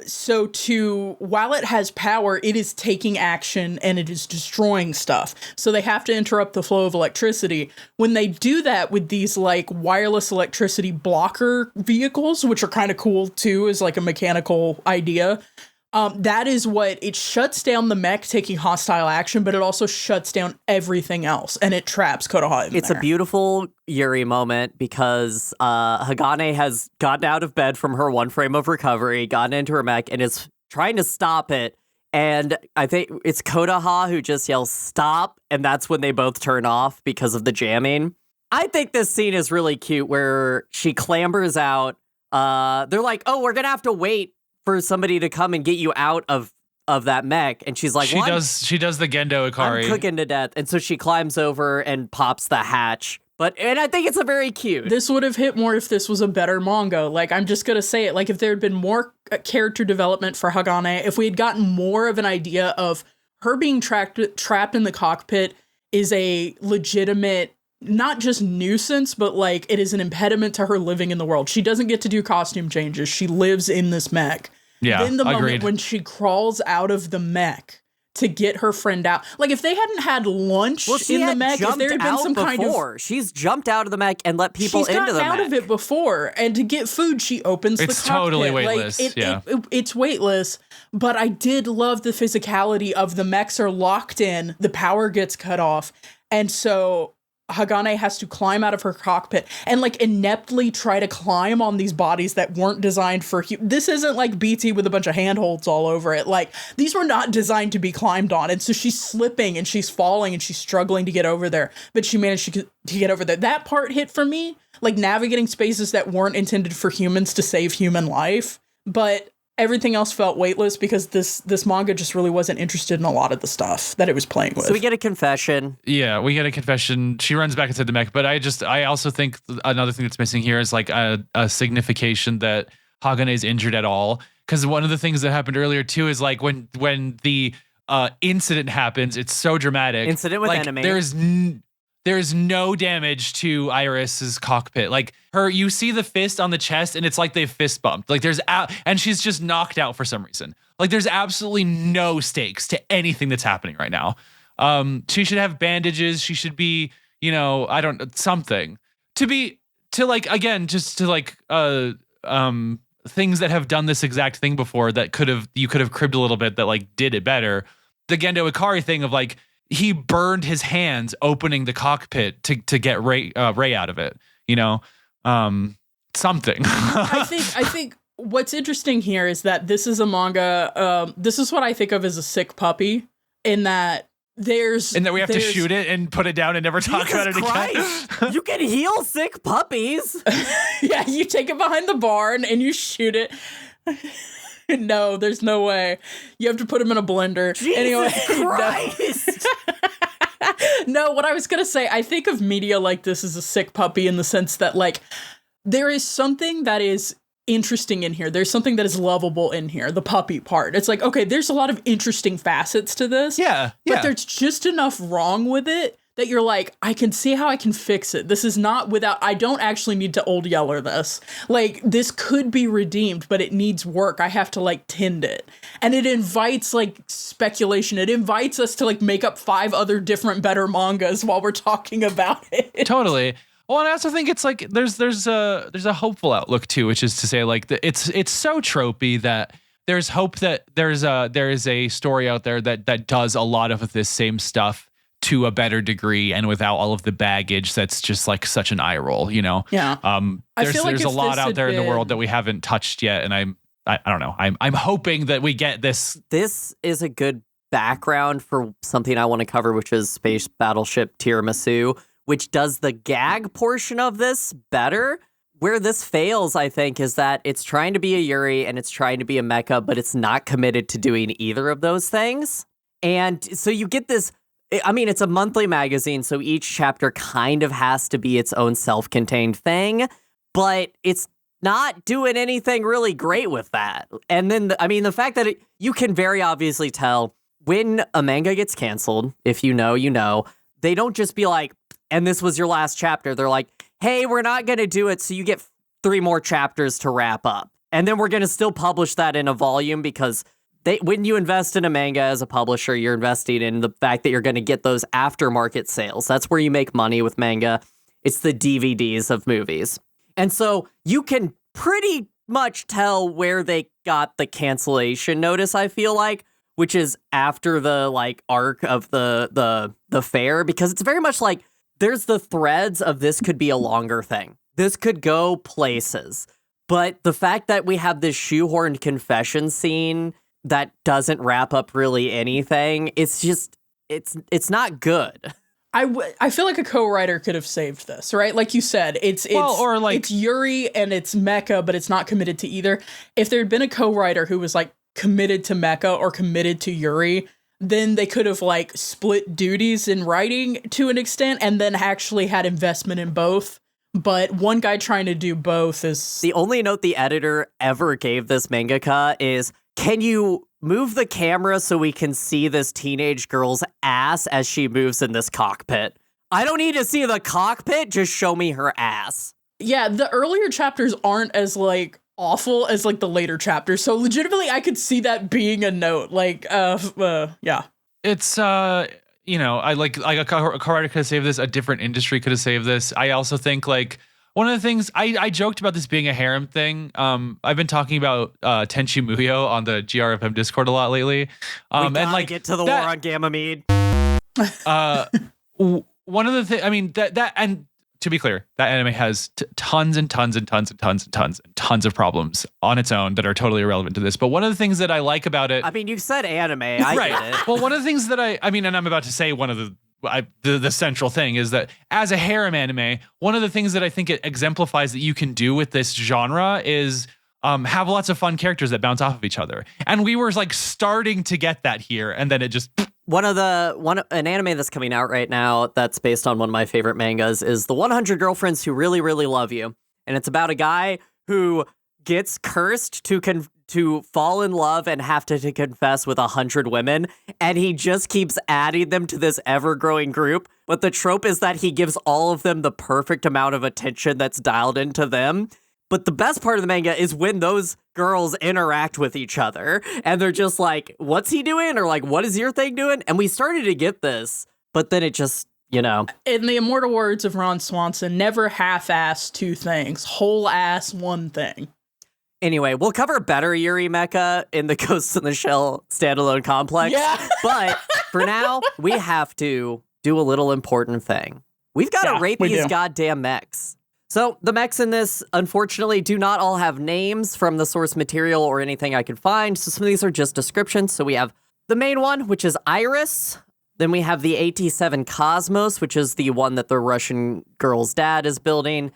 So while it has power, it is taking action and it is destroying stuff. So they have to interrupt the flow of electricity. When they do that with these like wireless electricity blocker vehicles, which are kind of cool too, is like a mechanical idea. That is what it shuts down the mech taking hostile action, but it also shuts down everything else, and it traps Kotoha in It's there. a beautiful Yuri moment because Hagane has gotten out of bed from her one frame of recovery, gotten into her mech, and is trying to stop it. And I think it's Kotoha who just yells, "Stop!" And that's when they both turn off because of the jamming. I think this scene is really cute where she clambers out. They're like, "Oh, we're going to have to wait for somebody to come and get you out of that mech," and she's like, she does the Gendo Ikari. I'm cooking to death. And so she climbs over and pops the hatch. And I think it's a very cute. This would have hit more if this was a better manga. Like, I'm just gonna say it. Like, if there had been more character development for Hagane, if we had gotten more of an idea of her being trapped in the cockpit is a legitimate, not just nuisance, but like it is an impediment to her living in the world. She doesn't get to do costume changes. She lives in this mech. Yeah, Then the agreed. moment when she crawls out of the mech to get her friend out. Like, if they hadn't had lunch in the mech, if there had been some kind of... She's jumped out of the mech and let people into the mech. She's gotten out of it before, and to get food, she opens the cockpit. It's totally weightless, it's weightless, but I did love the physicality of the mechs are locked in, the power gets cut off, and so Hagane has to climb out of her cockpit and like ineptly try to climb on these bodies that weren't designed for this isn't like BT with a bunch of handholds all over it. Like, these were not designed to be climbed on. And so she's slipping and she's falling and she's struggling to get over there, but she managed to get over there. That part hit for me, like navigating spaces that weren't intended for humans to save human life. But everything else felt weightless because this manga just really wasn't interested in a lot of the stuff that it was playing with. So we get a confession. Yeah, we get a confession. She runs back inside the mech, but I also think another thing that's missing here is like a signification that Hagane is injured at all. Because one of the things that happened earlier too is like when the incident happens, it's so dramatic. Incident with like, enemy. There's no damage to Iris's cockpit. Like you see the fist on the chest, and it's like they fist bumped. Like and she's just knocked out for some reason. Like there's absolutely no stakes to anything that's happening right now. She should have bandages. She should be, something things that have done this exact thing before that you could have cribbed a little bit that like did it better. The Gendo Ikari thing of like, he burned his hands opening the cockpit to get Ray out of it. Something. I think what's interesting here is that this is a manga. This is what I think of as a sick puppy, in that we have to shoot it and put it down and never talk about it again. You can heal sick puppies. Yeah, you take it behind the barn and you shoot it. No, there's no way. You have to put him in a blender. Jesus Christ. No, what I was going to say, I think of media like this as a sick puppy in the sense that, like, there is something that is interesting in here. There's something that is lovable in here, the puppy part. It's like, okay, there's a lot of interesting facets to this. Yeah. But there's just enough wrong with it that you're like, I can see how I can fix it. This is not I don't actually need to old yeller this. Like, this could be redeemed, but it needs work. I have to, like, tend it. And it invites, like, speculation. It invites us to, like, make up 5 other different better mangas while we're talking about it. Totally. Well, and I also think it's like there's a hopeful outlook too, which is to say, like, it's so tropey that there's hope that there is a story out there that does a lot of this same stuff to a better degree and without all of the baggage that's just like such an eye roll, Yeah. There's a lot out there in the world that we haven't touched yet, and I don't know. I'm hoping that we get this. This is a good background for something I want to cover, which is Space Battleship Tiramisu, which does the gag portion of this better. Where this fails, I think, is that it's trying to be a Yuri and it's trying to be a mecha, but it's not committed to doing either of those things. And so you get this, I mean, it's a monthly magazine, so each chapter kind of has to be its own self-contained thing, but it's not doing anything really great with that. And then, the fact that you can very obviously tell when a manga gets canceled, if you know, they don't just be like, and this was your last chapter. They're like, hey, we're not going to do it, so you get 3 more chapters to wrap up. And then we're going to still publish that in a volume, because when you invest in a manga as a publisher, you're investing in the fact that you're going to get those aftermarket sales. That's where you make money with manga. It's the DVDs of movies. And so you can pretty much tell where they got the cancellation notice, I feel like, which is after the, like, arc of the fair, because it's very much like, there's the threads of this could be a longer thing. This could go places. But the fact that we have this shoehorned confession scene that doesn't wrap up really anything, it's just, it's not good. I feel like a co-writer could have saved this, right? Like you said, it's Yuri and it's mecha, but it's not committed to either. If there had been a co-writer who was, like, committed to mecha or committed to Yuri, then they could have, like, split duties in writing to an extent and then actually had investment in both. But one guy trying to do both is... The only note the editor ever gave this mangaka is, can you move the camera so we can see this teenage girl's ass as she moves in this cockpit? I don't need to see the cockpit, just show me her ass. Yeah, the earlier chapters aren't as, like, awful as, like, the later chapters. So legitimately, I could see that being a note. Like, yeah. It's, I like a co-writer could have saved this. A different industry could have saved this. I also think, like, one of the things I joked about this being a harem thing. I've been talking about Tenchi Muyo on the GRFM Discord a lot lately. And like, get to the war on Gamamede. One of the things, I mean, that and to be clear, that anime has tons and tons and tons and tons and tons and tons of problems on its own that are totally irrelevant to this. But one of the things that I like about it... I mean, you said anime. I get it. Well, one of the things that I mean, and I'm about to say one of the central thing is that as a harem anime, one of the things that I think it exemplifies that you can do with this genre is have lots of fun characters that bounce off of each other. And we were, like, starting to get that here, and then it just... An anime that's coming out right now that's based on one of my favorite mangas is The 100 Girlfriends Who Really, Really Love You. And it's about a guy who gets cursed to fall in love and have to confess with 100 women. And he just keeps adding them to this ever-growing group. But the trope is that he gives all of them the perfect amount of attention that's dialed into them. But the best part of the manga is when those girls interact with each other and they're just like, what's he doing? Or like, what is your thing doing? And we started to get this, but then it just, In the immortal words of Ron Swanson, never half-ass 2 things, whole-ass 1 thing. Anyway, we'll cover better Yuri mecha in the Ghost in the Shell standalone complex. Yeah. But for now, we have to do a little important thing. We've got to rate these goddamn mechs. So the mechs in this, unfortunately, do not all have names from the source material or anything I could find. So some of these are just descriptions. So we have the main one, which is Iris. Then we have the AT-7 Cosmos, which is the one that the Russian girl's dad is building.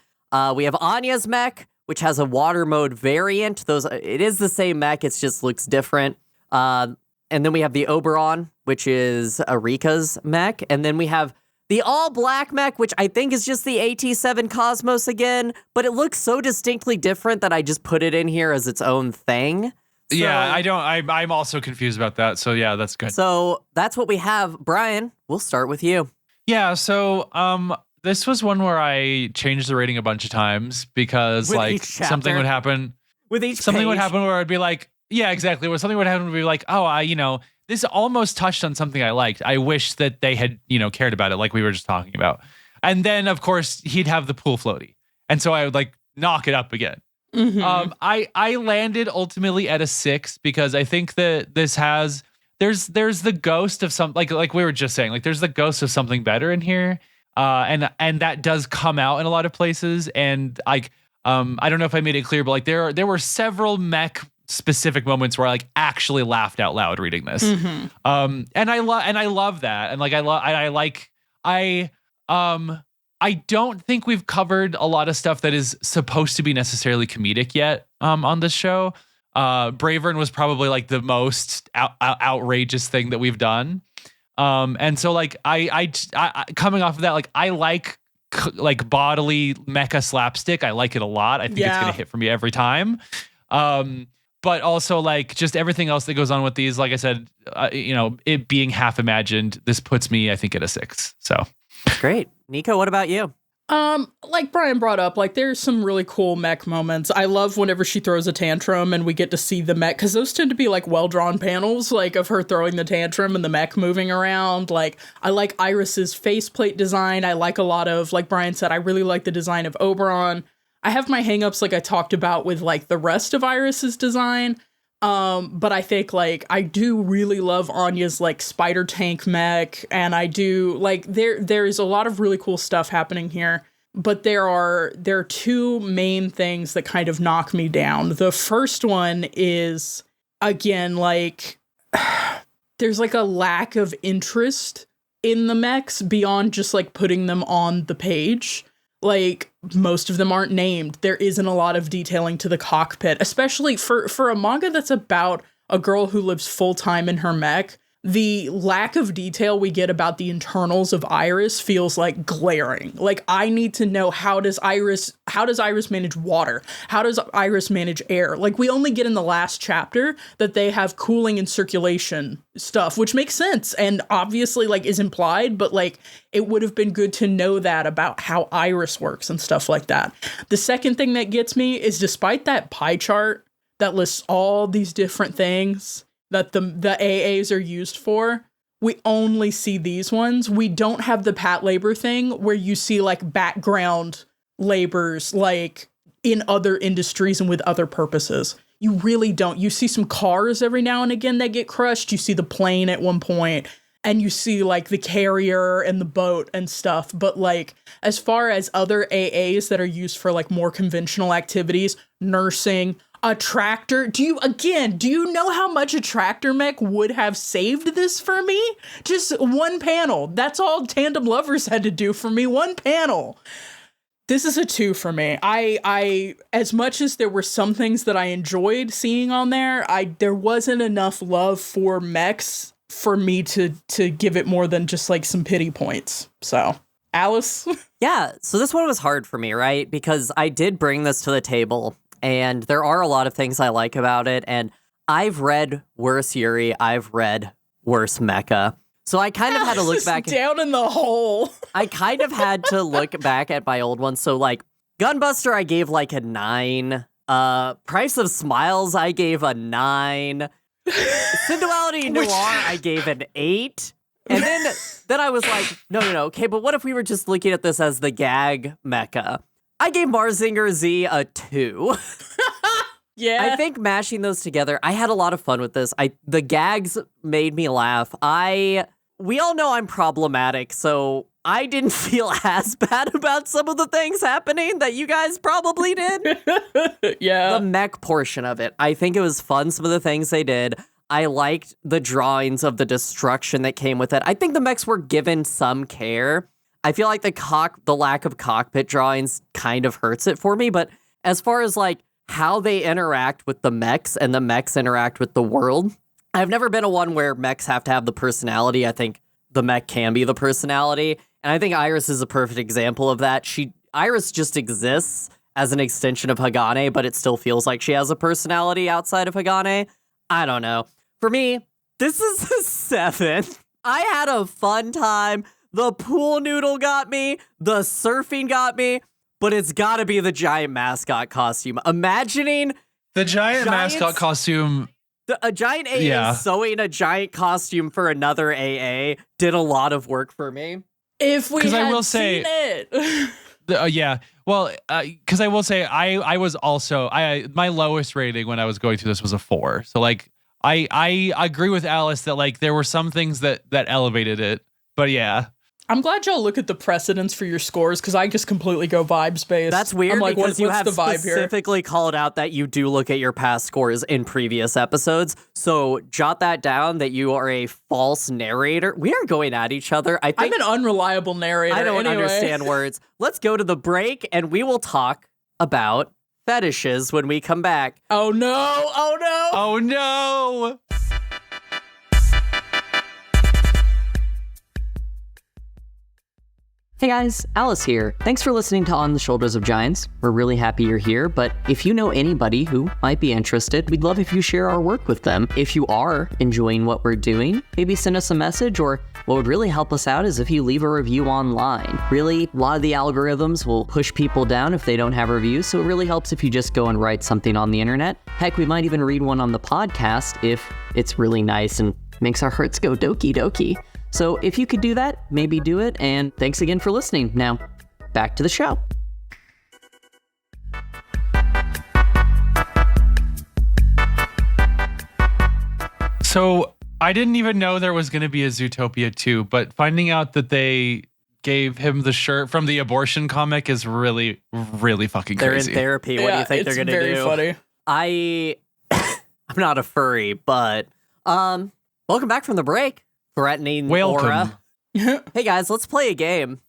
We have Anya's mech, which has a water mode variant. It is the same mech, it just looks different. And then we have the Oberon, which is Arika's mech. And then we have the all-black mech, which I think is just the AT-7 Cosmos again, but it looks so distinctly different that I just put it in here as its own thing. So, yeah, I'm also confused about that. So yeah, that's good. So that's what we have. Brian, we'll start with you. Yeah, so this was one where I changed the rating a bunch of times because With like each chapter? something would happen. With each Something would page? happen where I'd be like, yeah, exactly. Where something would happen would be like, oh, this almost touched on something I liked. I wish that they had, cared about it like we were just talking about. And then, of course, he'd have the pool floaty. And so I would like knock it up again. Mm-hmm. I landed ultimately at a 6 because I think that this has, there's the ghost of some, like we were just saying, like there's the ghost of something better in here. And that does come out in a lot of places. And like, I don't know if I made it clear, but like there were several mech specific moments where I like actually laughed out loud reading this. Mm-hmm. And I love that. And like I don't think we've covered a lot of stuff that is supposed to be necessarily comedic yet on this show. Bravern was probably like the most outrageous thing that we've done. And so like I coming off of that, like I like bodily mecha slapstick. I like it a lot. I think it's gonna hit for me every time. But also like just everything else that goes on with these, like I said, it being half imagined, this puts me, I think, at a 6. So Great. Niko, what about you? Like Brian brought up, like there's some really cool mech moments. I love whenever she throws a tantrum and we get to see the mech, because those tend to be like well-drawn panels, like of her throwing the tantrum and the mech moving around. Like I like Iris's faceplate design. I like a lot of, like Brian said, I really like the design of Oberon. I have my hangups like I talked about with like the rest of Iris's design. But I think like I do really love Anya's like spider tank mech, and I do like there is a lot of really cool stuff happening here. But there are two main things that kind of knock me down. The first one is, again, like there's like a lack of interest in the mechs beyond just like putting them on the page. Like most of them aren't named. There isn't a lot of detailing to the cockpit, especially for a manga that's about a girl who lives full time in her mech. The lack of detail we get about the internals of Iris feels like glaring. Like I need to know, how does Iris manage water? How does Iris manage air? Like we only get in the last chapter that they have cooling and circulation stuff, which makes sense and obviously like is implied, but like it would have been good to know that about how Iris works and stuff like that. The second thing that gets me is, despite that pie chart that lists all these different things that the AAs are used for, we only see these ones. We don't have the pat labor thing where you see like background labors like in other industries and with other purposes. You really don't. You see some cars every now and again that get crushed. You see the plane at one point, and you see like the carrier and the boat and stuff. But like as far as other AAs that are used for like more conventional activities, nursing, a tractor. Do you know how much a tractor mech would have saved this for me? Just one panel. That's all Tandem Lovers had to do for me. One panel. This is a 2 for me. I as much as there were some things that I enjoyed seeing on there, there wasn't enough love for mechs for me to give it more than just like some pity points. So, Alice? Yeah, so this one was hard for me, right? Because I did bring this to the table, and there are a lot of things I like about it, and I've read worse Yuri, I've read worse Mecha. So I kind of had to look back. Down in the hole. I kind of had to look back at my old ones. So like Gunbuster, I gave like a 9. Price of Smiles, I gave a 9. Sensuality Noir, I gave an 8. And then I was like, no, okay, but what if we were just looking at this as the gag mecha? I gave Marzinger Z a 2. Yeah. I think mashing those together, I had a lot of fun with this. The gags made me laugh. I we all know I'm problematic, so I didn't feel as bad about some of the things happening that you guys probably did. Yeah. The mech portion of it, I think it was fun, some of the things they did. I liked the drawings of the destruction that came with it. I think the mechs were given some care. I feel like the lack of cockpit drawings kind of hurts it for me, but as far as like how they interact with the mechs and the mechs interact with the world, I've never been a one where mechs have to have the personality. I think the mech can be the personality, and I think Iris is a perfect example of that. Iris just exists as an extension of Hagane, but it still feels like she has a personality outside of Hagane. I don't know. For me, this is a 7. I had a fun time. The pool noodle got me. The surfing got me. But it's got to be the giant mascot costume. Imagining The giant mascot costume. a giant AA sewing a giant costume for another AA did a lot of work for me. If we had I will seen say, it. Yeah. Well, because I will say I was also my lowest rating when I was going through this was a 4. So like I agree with Alice that like there were some things that elevated it. But yeah. I'm glad y'all look at the precedents for your scores because I just completely go vibes based. That's weird I'm like, because you what's have the vibe here? specifically called out that you do look at your past scores in previous episodes. So jot that down that you are a false narrator. We are going at each other. I think I'm an unreliable narrator. I don't anyway. understand words. Let's go to the break and we will talk about fetishes when we come back. Oh no! Oh no! Oh no! Hey guys, Alice here. Thanks for listening to On the Shoulders of Giants. We're really happy you're here, but if you know anybody who might be interested, we'd love if you share our work with them. If you are enjoying what we're doing, maybe send us a message, or what would really help us out is if you leave a review online. Really, a lot of the algorithms will push people down if they don't have reviews, so it really helps if you just go and write something on the internet. Heck, we might even read one on the podcast if it's really nice and makes our hearts go doki doki. So if you could do that, maybe do it, and thanks again for listening. Now, back to the show. So I didn't even know there was going to be a Zootopia 2, but finding out that they gave him the shirt from the abortion comic is really, really fucking They're crazy. in therapy. What do you think they're going to do? It's very funny. I'm not a furry, but welcome back from the break. Threatening Welcome. aura. Hey guys, let's play a game.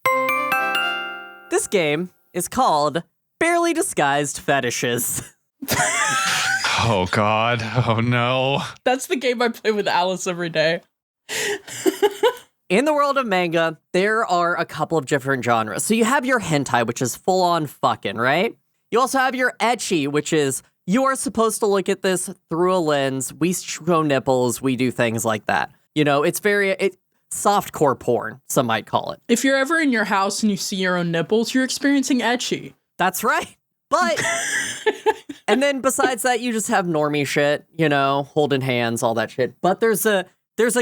This game is called Barely Disguised Fetishes. Oh God. Oh no. That's the game I play with Alice every day. In the world of manga, there are a couple of different genres. So you have your hentai, which is full on fucking, right? You also have your ecchi, which is you are supposed to look at this through a lens. We show nipples. We do things like that. You know, it's softcore porn, some might call it. If you're ever in your house and you see your own nipples, you're experiencing ecchi. That's right. But, and then besides that, you just have normie shit, you know, holding hands, all that shit. But there's a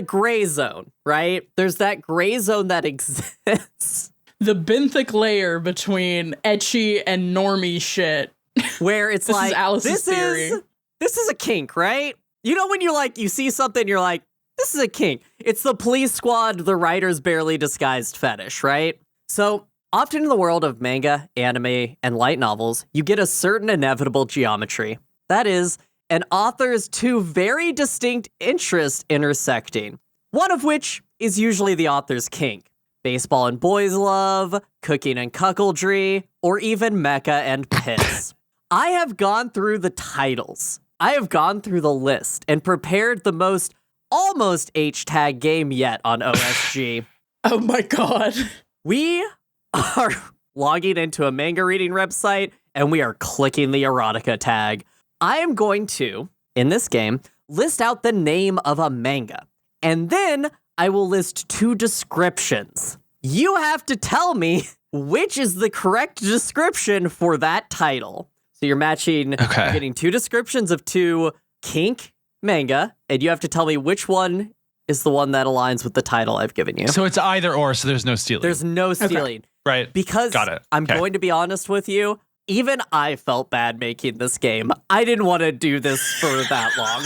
gray zone, right? There's that gray zone that exists. The benthic layer between ecchi and normie shit. Where it's This like, is Alice's theory. This is a kink, right? You know when you see something, you're like, this is a kink. It's the police squad, the writer's barely disguised fetish, right? So often in the world of manga, anime, and light novels, you get a certain inevitable geometry. That is, an author's two very distinct interests intersecting, one of which is usually the author's kink. Baseball and boys love, cooking and cuckoldry, or even mecha and piss. I have gone through the titles. I have gone through the list and prepared the most almost H-tag game yet on OSG. Oh my God. We are logging into a manga reading website and we are clicking the erotica tag. I am going to, in this game, list out the name of a manga. And then I will list 2 descriptions. You have to tell me which is the correct description for that title. So you're matching, you're getting 2 descriptions of 2 kink manga, and you have to tell me which one is the one that aligns with the title I've given you. So it's either or, so there's no stealing. There's no stealing. Okay. Right. Because Got it. I'm going to be honest with you, even I felt bad making this game. I didn't want to do this for that long.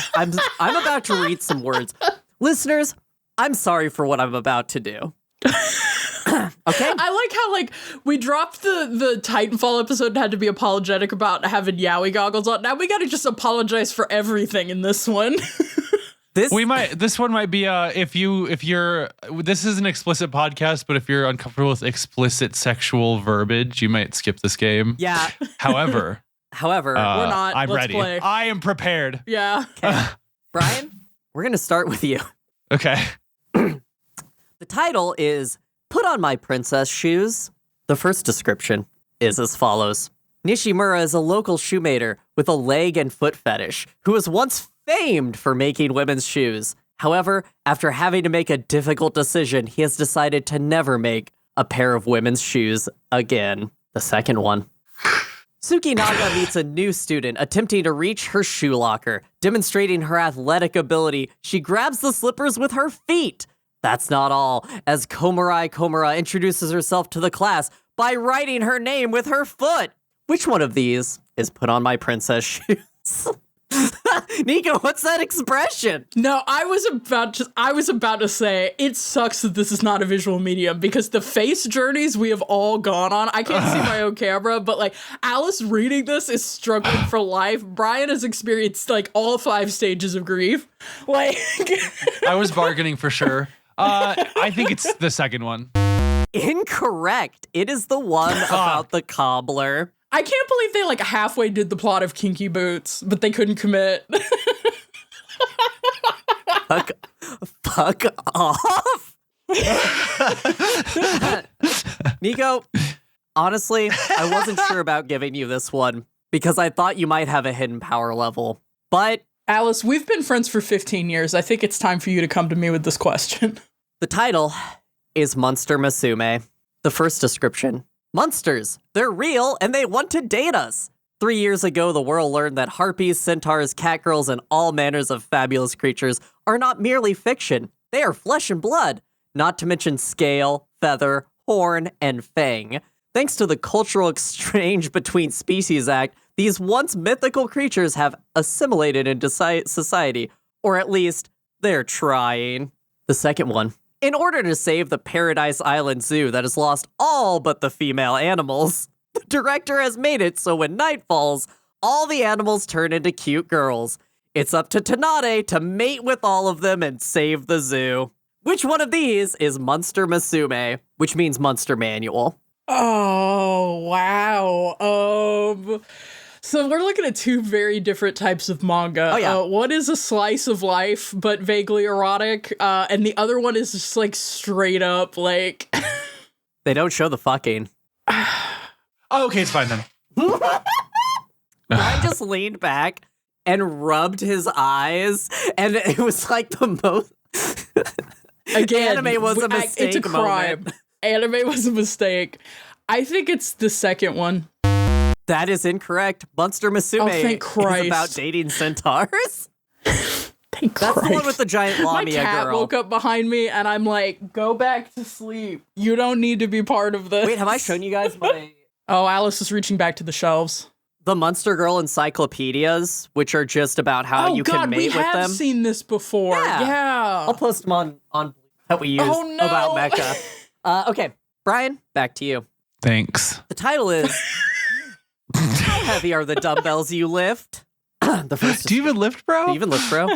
I'm about to read some words. Listeners, I'm sorry for what I'm about to do. Okay. I like how we dropped the Titanfall episode and had to be apologetic about having yaoi goggles on. Now we got to just apologize for everything in this one. This one might be if you're this is an explicit podcast, but if you're uncomfortable with explicit sexual verbiage, you might skip this game. Yeah. However, we're not. I'm Let's ready. play. I am prepared. Yeah. Okay. Brian, we're gonna start with you. Okay. The title is Put on My Princess Shoes. The first description is as follows. Nishimura is a local shoemaker with a leg and foot fetish who was once famed for making women's shoes. However, after having to make a difficult decision, he has decided to never make a pair of women's shoes again. The second one. Suki Naga meets a new student attempting to reach her shoe locker. Demonstrating her athletic ability, she grabs the slippers with her feet. That's not all, as Komura introduces herself to the class by writing her name with her foot. Which one of these is put on my princess shoes? Niko, what's that expression? No, I was about to say it sucks that this is not a visual medium because the face journeys we have all gone on. I can't see my own camera, but Alice reading this is struggling for life. Brian has experienced all 5 stages of grief. I was bargaining for sure. I think it's the second one. Incorrect. It is the one about the cobbler. I can't believe they halfway did the plot of Kinky Boots, but they couldn't commit. Fuck off. Niko, honestly, I wasn't sure about giving you this one because I thought you might have a hidden power level. But Alice, we've been friends for 15 years. I think it's time for you to come to me with this question. The title is Monster Musume. The first description. Monsters. They're real and they want to date us. 3 years ago, the world learned that harpies, centaurs, catgirls, and all manners of fabulous creatures are not merely fiction. They are flesh and blood, not to mention scale, feather, horn, and fang. Thanks to the Cultural Exchange Between Species Act, these once mythical creatures have assimilated into society, or at least, they're trying. The second one. In order to save the Paradise Island Zoo that has lost all but the female animals, the director has made it so when night falls, all the animals turn into cute girls. It's up to Tanade to mate with all of them and save the zoo. Which one of these is Monster Musume, which means Monster Manual? Oh, wow. So we're looking at 2 very different types of manga. Oh, yeah. One is a slice of life, but vaguely erotic, and the other one is just straight up They don't show the fucking. Oh, okay, it's fine then. Brian just leaned back and rubbed his eyes, and it was the most. Again, Anime was a mistake. It's a crime. Moment. Anime was a mistake. I think it's the second one. That is incorrect. Monster Musume thank Christ. is about dating centaurs. Thank That's Christ. the one with the giant My Lamia cat girl. woke up behind me, and I'm like, go back to sleep. You don't need to be part of this. Wait, have I shown you guys my... Oh, Alice is reaching back to the shelves. The Monster Girl encyclopedias, which are just about how you can mate with them? Oh, God, we have seen this before. Yeah. I'll post them on that we use about Mecha. Okay, Brian, back to you. Thanks. The title is How Heavy Are the Dumbbells You Lift? The first Do you even lift, bro? Do you even lift, bro?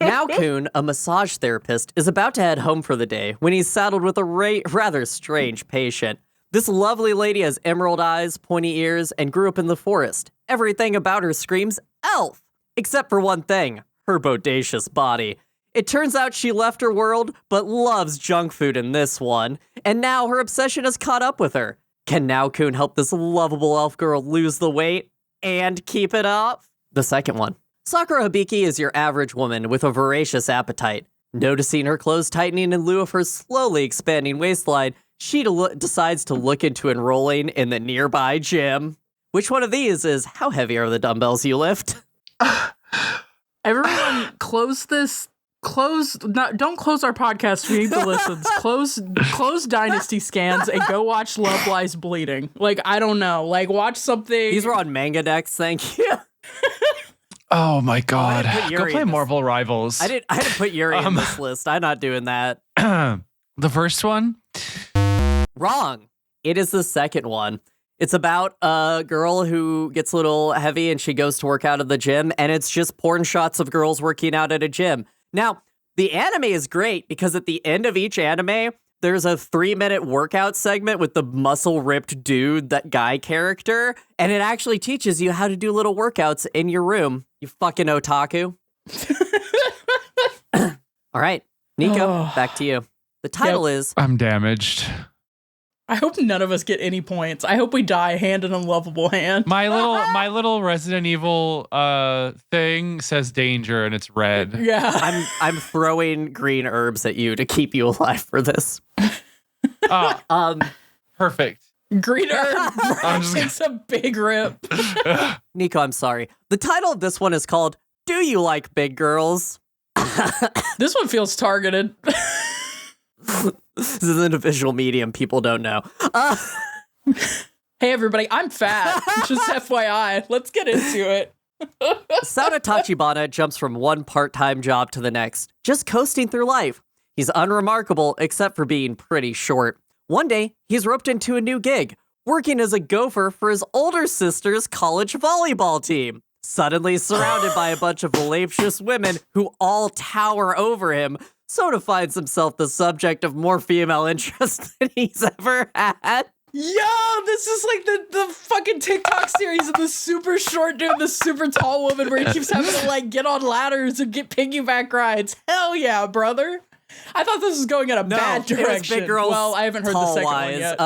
Now Kun, a massage therapist, is about to head home for the day when he's saddled with a rather strange patient. This lovely lady has emerald eyes, pointy ears, and grew up in the forest. Everything about her screams elf, except for one thing, her bodacious body. It turns out she left her world, but loves junk food in this one, and now her obsession has caught up with her. Can Naokun help this lovable elf girl lose the weight and keep it up? The second one. Sakura Hibiki is your average woman with a voracious appetite. Noticing her clothes tightening in lieu of her slowly expanding waistline, she decides to look into enrolling in the nearby gym. Which one of these is How Heavy Are the Dumbbells You Lift? Everyone, close this. Don't close our podcast. We need the listens. Close Dynasty scans and go watch Love Lies Bleeding. I don't know. Watch something. These were on Manga Decks, thank you. Oh my God. didn't put Go Yuri play in this. Marvel Rivals. I didn't put Yuri in this list. I'm not doing that. The first one? Wrong. It is the second one. It's about a girl who gets a little heavy and she goes to work out at the gym, and it's just porn shots of girls working out at a gym. Now, the anime is great because at the end of each anime, there's a 3-minute workout segment with the muscle-ripped dude, that guy character, and it actually teaches you how to do little workouts in your room, you fucking otaku. All right, Niko, back to you. The title is... I'm damaged. I hope none of us get any points. I hope we die hand in a lovable hand. My little Resident Evil thing says danger and it's red. Yeah. I'm throwing green herbs at you to keep you alive for this. Perfect. Green herb takes a big rip. Niko, I'm sorry. The title of this one is called Do You Like Big Girls? This one feels targeted. This is an visual medium people don't know. Hey, everybody, I'm fat. Just FYI. Let's get into it. Sauna Tachibana jumps from one part-time job to the next, just coasting through life. He's unremarkable except for being pretty short. One day, he's roped into a new gig, working as a gopher for his older sister's college volleyball team. Suddenly surrounded by a bunch of voluptuous women who all tower over him, Soda finds himself the subject of more female interest than he's ever had. Yo, this is like the fucking TikTok series of the super short dude, the super tall woman where he keeps having to like get on ladders and get piggyback rides. Hell yeah, brother. I thought this was going in a bad direction. It was Big Girls, well, I haven't heard the second one yet.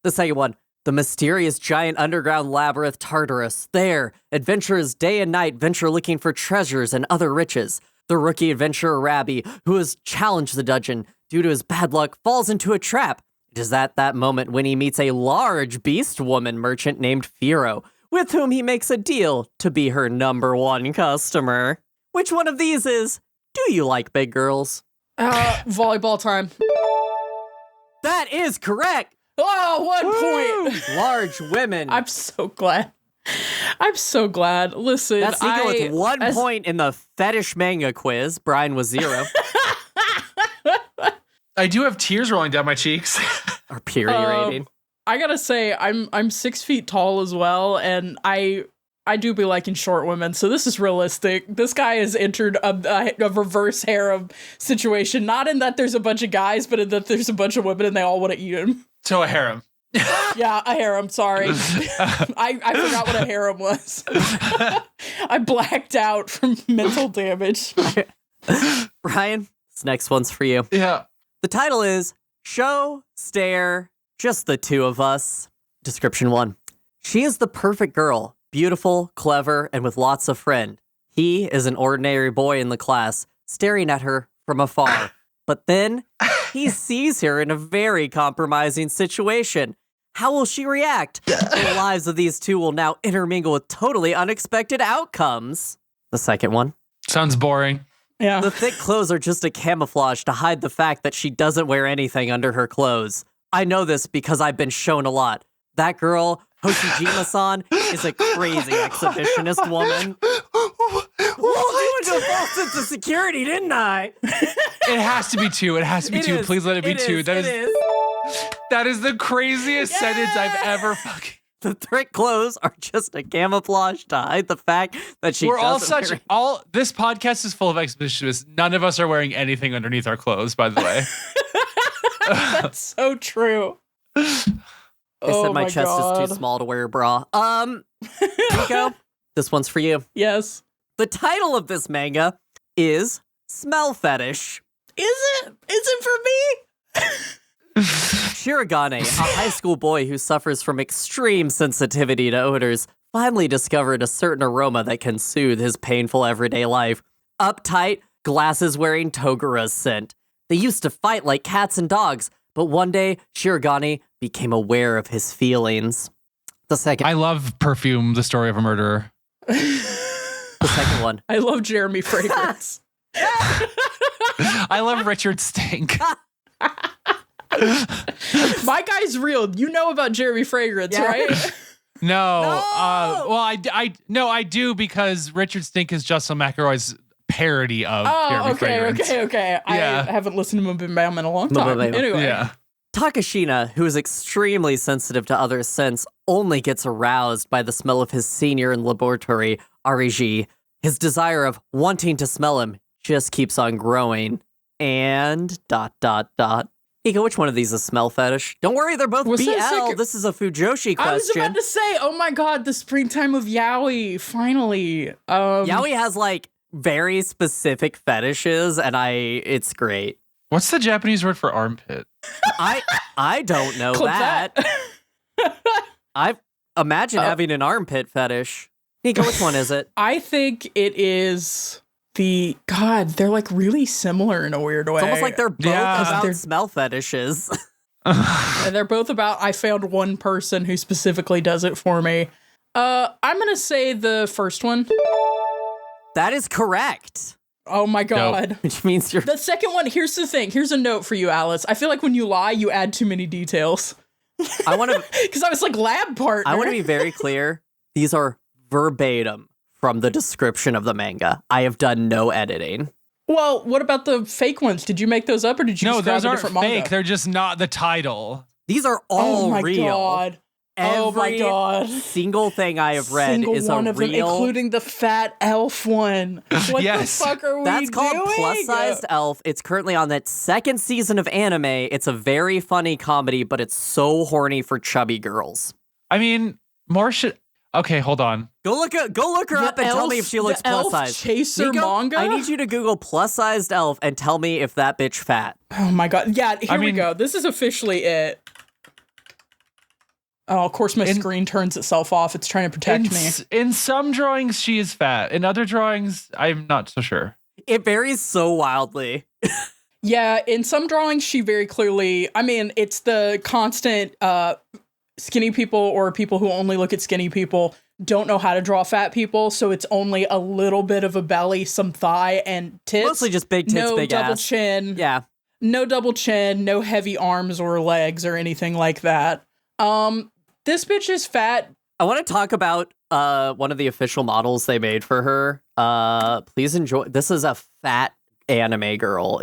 The second one. The mysterious giant underground labyrinth Tartarus. There, adventurers day and night venture looking for treasures and other riches. The rookie adventurer Rabbi, who has challenged the dungeon due to his bad luck, falls into a trap. It is at that moment when he meets a large beast woman merchant named Firo, with whom he makes a deal to be her #1 customer. Which one of these is, do you like big girls? Volleyball time. That is correct! Oh, 1 point. Large women. I'm so glad. Listen, That's Niko with 1 point in the fetish manga quiz. Brian was 0. I do have tears rolling down my cheeks. Or period rating. I gotta say, I'm 6 feet tall as well, and I do be liking short women, so this is realistic. This guy has entered a reverse harem situation, not in that there's a bunch of guys, but in that there's a bunch of women and they all want to eat him. So a harem. Yeah, a harem, sorry. I forgot what a harem was. I blacked out from mental damage. Brian, this next one's for you. Yeah. The title is Show, Stare, Just the Two of Us. Description 1. She is the perfect girl, beautiful, clever, and with lots of friend. He is an ordinary boy in the class, staring at her from afar. But then he sees her in a very compromising situation. How will she react? The lives of these two will now intermingle with totally unexpected outcomes. The second one. Sounds boring. Yeah. The thick clothes are just a camouflage to hide the fact that she doesn't wear anything under her clothes. I know this because I've been shown a lot. That girl, Hoshijima-san, is a crazy exhibitionist woman. What? You went to a false sense of security, didn't I? It has to be 2. It has to be 2. Please let it be 2. That is the craziest sentence I've ever fucking... The thick clothes are just a camouflage to hide the fact that she doesn't wear... This podcast is full of exhibitionists. None of us are wearing anything underneath our clothes, by the way. That's so true. I said my chest is too small to wear a bra. Niko, this one's for you. Yes. The title of this manga is Smell Fetish. Is it? Is it for me? Shirogane, a high school boy who suffers from extreme sensitivity to odors, finally discovered a certain aroma that can soothe his painful everyday life. Uptight, glasses-wearing Togura's scent. They used to fight like cats and dogs, but one day, Shirogane became aware of his feelings. The second... I love Perfume, the story of a murderer. The second one. I love Jeremy Fragrance. I love Richard Stink. My guy's real. You know about Jeremy Fragrance, right? Well, I do because Richard Stink is Justin McElroy's parody of Jeremy Fragrance. Okay. Yeah. I haven't listened to Bim Bam in a long time. Anyway. Yeah. Takashina, who is extremely sensitive to others' scents, only gets aroused by the smell of his senior in laboratory, Ariji. His desire of wanting to smell him just keeps on growing. And ... Niko, which one of these is smell fetish? Don't worry, they're both BL. This is a Fujoshi question. I was about to say, oh my god, the springtime of yaoi, finally. Yaoi has like very specific fetishes, and it's great. What's the Japanese word for armpit? I don't know that. I imagine having an armpit fetish. Niko, which one is it? I think it is they're like really similar in a weird way. It's almost like they're both about smell fetishes. And they're both about, I found one person who specifically does it for me. I'm going to say the first one. That is correct. Oh my god. Nope. Which means you're... The second one, here's the thing. Here's a note for you, Alice. I feel like when you lie, you add too many details. I want to... Because I was like, lab partner. I want to be very clear. These are verbatim from the description of the manga. I have done no editing. Well, what about the fake ones? Did you make those up or did you just grab a different manga? No, those aren't fake. They're just not the title. These are all real. God. Oh my god. Single thing I have read is one a of real... them, including the fat elf one. What the fuck are we doing? That's called Plus-Sized Elf. It's currently on that second season of anime. It's a very funny comedy, but it's so horny for chubby girls. I mean, more shit... Okay, hold on. Go look her up and tell me if she looks plus-sized. Chaser Niko, manga? I need you to Google plus-sized elf and tell me if that bitch fat. Oh my god. Yeah, here we go. This is officially it. Oh, of course my screen turns itself off. It's trying to protect me. In some drawings, she is fat. In other drawings, I'm not so sure. It varies so wildly. Yeah, in some drawings, she very clearly... I mean, it's the constant skinny people or people who only look at skinny people don't know how to draw fat people, so it's only a little bit of a belly, some thigh, and tits. Mostly just big tits, no big ass. No double chin. Yeah. No double chin, no heavy arms or legs or anything like that. This bitch is fat. I want to talk about one of the official models they made for her. Please enjoy. This is a fat anime girl.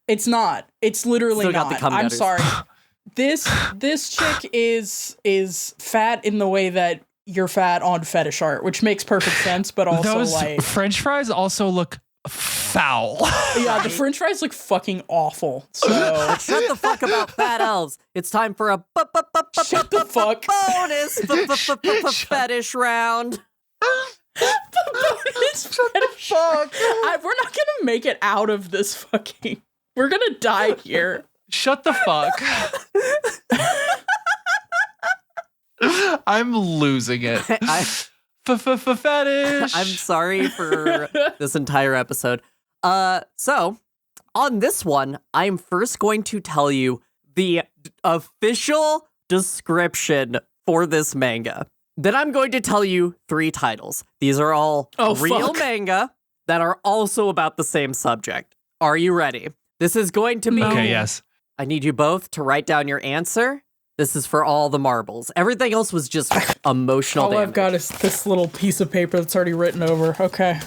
It's not. It's literally Still not. got the cum I'm gutters. sorry. This chick is fat in the way that you're fat on fetish art, which makes perfect sense, but also those like French fries also look foul. Yeah, the French fries look fucking awful. So shut the fuck about fat elves. It's time for a shut the fuck bonus fetish round. Bonus fetish. We're not gonna make it out of this fucking. We're gonna die here. Shut the fuck. I'm losing it. Fetish. I'm sorry for this entire episode. So on this one, I'm first going to tell you the official description for this manga. Then I'm going to tell you 3 titles. These are all real manga that are also about the same subject. Are you ready? This is going to be... Okay, yes. I need you both to write down your answer. This is for all the marbles. Everything else was just emotional damage. All I've got is this little piece of paper that's already written over. Okay.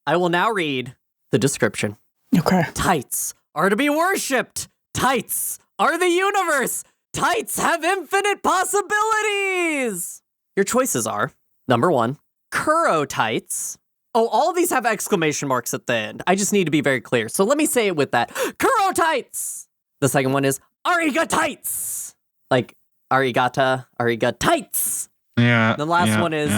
I will now read the description. Okay. Tights are to be worshipped. Tights are the universe. Tights have infinite possibilities. Your choices are, number 1, Kuro tights. Oh, all these have exclamation marks at the end. I just need to be very clear. So let me say it with that. Kuro tights. The second one is Ariga tights. Like ariga tights. Yeah. The last one is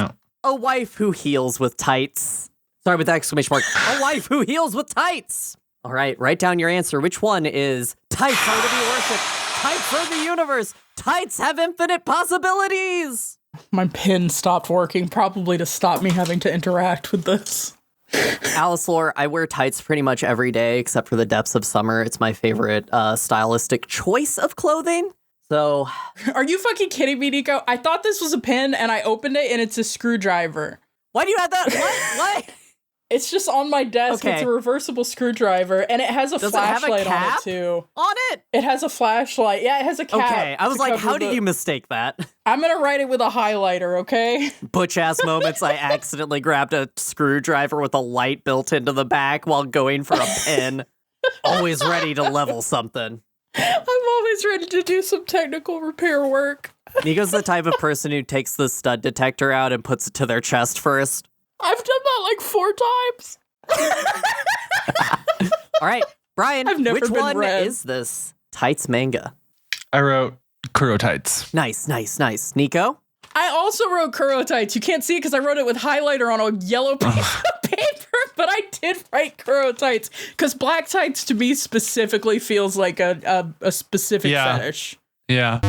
a wife who heals with tights. Sorry, with the exclamation mark. A wife who heals with tights. All right, write down your answer. Which one is tights are to be worshipped? Tights are the universe. Tights have infinite possibilities. My pen stopped working, probably to stop me having to interact with this. Alice Lore, I wear tights pretty much every day except for the depths of summer. It's my favorite stylistic choice of clothing. So, are you fucking kidding me, Niko? I thought this was a pen and I opened it and it's a screwdriver. Why do you have that? What? It's just on my desk. Okay. It's a reversible screwdriver, and it has a Does it have a flashlight on cap? it too. On it? It has a flashlight. Yeah, it has a cap. Okay, I was to like, cover how did you mistake that? I'm gonna write it with a highlighter, okay? Butch-ass moments, I accidentally grabbed a screwdriver with a light built into the back while going for a pin. Always ready to level something. I'm always ready to do some technical repair work. Niko's the type of person who takes the stud detector out and puts it to their chest first. I've done that like 4 times. All right, Brian, I've never which been one read. is this Tights manga? I wrote Kuro Tights. Nice. Niko? I also wrote Kuro Tights. You can't see it because I wrote it with highlighter on a yellow piece of paper, but I did write Kuro Tights because black tights to me specifically feels like a specific fetish. Yeah.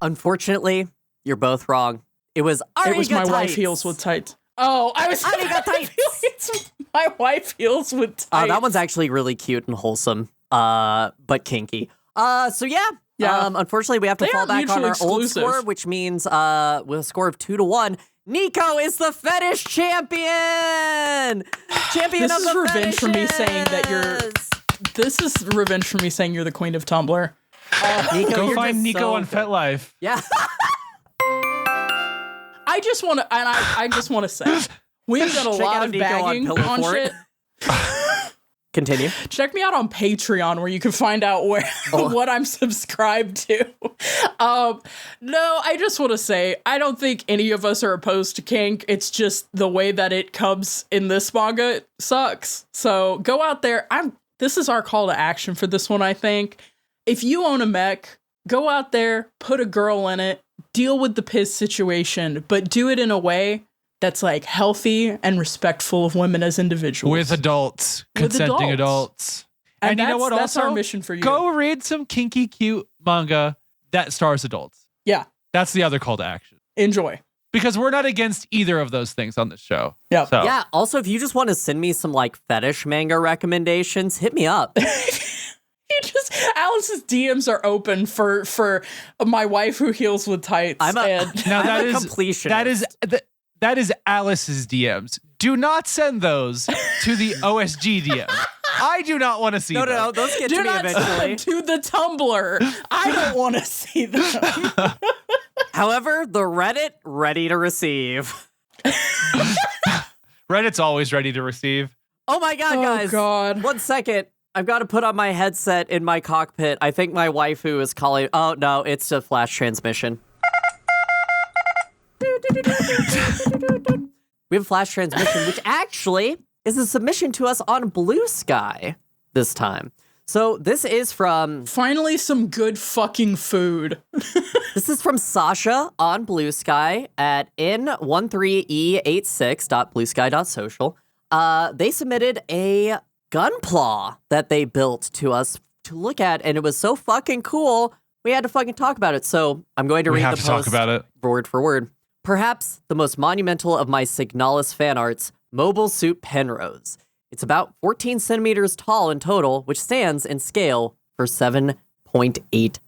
Unfortunately, you're both wrong. It was It was my Ariga wife Tights. heels with tights. Oh, I was Ariga Tights. It's my wife heels with tights. That one's actually really cute and wholesome, but kinky. So yeah. Unfortunately, we have to They fall are back on our mutually old exclusive. score, which means with a score of 2-1, Niko is the fetish champion. Champion This of is the revenge for me saying that you're. fetishes. This is revenge for me saying you're the queen of Tumblr. Niko, Go you're find just Niko so on good. FetLife. Yeah. I just want to, and I just want to say, we've done a Check lot out of Niko bagging on on Pillow shit. Continue. Check me out on Patreon where you can find out where what I'm subscribed to. No, I just want to say I don't think any of us are opposed to kink. It's just the way that it comes in this manga sucks. So go out there. This is our call to action for this one, I think. If you own a mech, go out there, put a girl in it, deal with the piss situation, but do it in a way that's like healthy and respectful of women as individuals. With adults. With Consenting adults. adults. And you know what that's also? our mission for you. Go read some kinky, cute manga that stars adults. Yeah, That's the other call to action. enjoy. Because we're not against either of those things on this show. Yeah. So. Yeah. Also, if you just want to send me some like fetish manga recommendations, hit me up. Alice's DMs are open for my wife who heals with tights. I'm a- and Now I'm that a is completionist. that is Alice's DMs. Do not send those to the OSG DM. I do not want to see No, them. those get do to me not eventually. send to the Tumblr. I don't want to see them. However, the Reddit, ready to receive. Reddit's always ready to receive. Oh my god, Oh, guys. God. 1 second. I've got to put on my headset in my cockpit. I think my waifu is calling. Oh, no, it's a flash transmission. We have a flash transmission, which actually is a submission to us on Blue Sky this time. So this is from Finally, some good fucking food. Sasha on Blue Sky at n13e86.bluesky.social. They submitted a gunpla that they built to us to look at, and it was so fucking cool, we had to fucking talk about it. So I'm going to We read have the to talk post about it. word for word. Perhaps the most monumental of my Signalis fan arts, Mobile Suit Penrose. It's about 14 centimeters tall in total, which stands in scale for 7.8.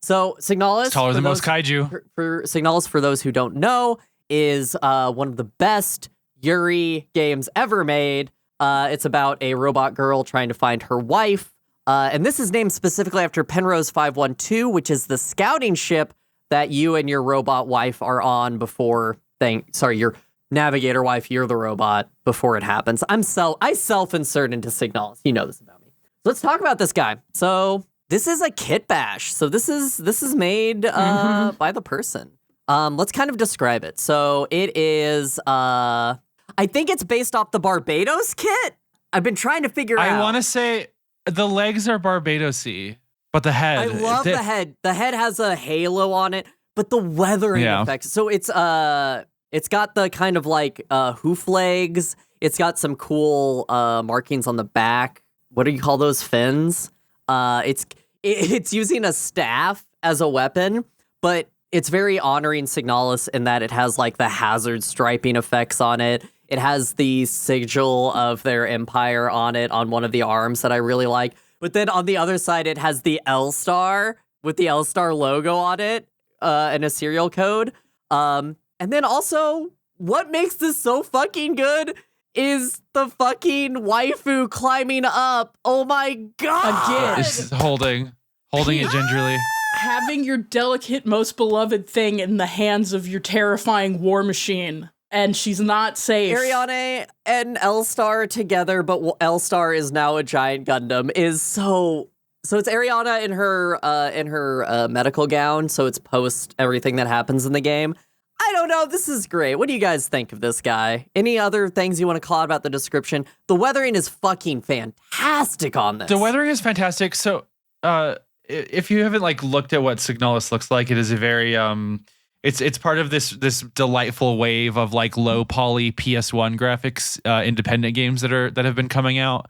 So Signalis, It's taller for than those- most kaiju. for Signalis, for those who don't know, is one of the best Yuri games ever made. It's about a robot girl trying to find her wife. And this is named specifically after Penrose 512, which is the scouting ship that you and your robot wife are on before your navigator wife, you're the robot before it happens. I self-insert into Signalis. You know this about me. So let's talk about this guy. So this is a kit bash. So this is made by the person. Let's kind of describe it. So it is I think it's based off the Barbados kit. I've been trying to figure out. I want to say the legs are Barbadosy, but the head. I love the head. The head has a halo on it, but the weathering effects. So it's got the kind of like hoof legs. It's got some cool markings on the back. What do you call those, fins? It's using a staff as a weapon, but it's very honoring Signalis in that it has like the hazard striping effects on it. It has the sigil of their empire on it on one of the arms that I really like. But then on the other side, it has the L star with the L star logo on it and a serial code. And then also, what makes this so fucking good is the fucking waifu climbing up. Oh my god. Again. Just holding it gingerly. Having your delicate, most beloved thing in the hands of your terrifying war machine, and she's not safe. Ariane and L-Star together, but L-Star is now a giant Gundam, is so it's Ariana in her medical gown, so it's post everything that happens in the game. I don't know, this is great. What do you guys think of this guy? Any other things you want to call out about the description? The weathering is fucking fantastic on this. The weathering is fantastic. So, if you haven't like looked at what Signalis looks like, it is a very it's part of this delightful wave of like low poly PS1 graphics independent games that have been coming out.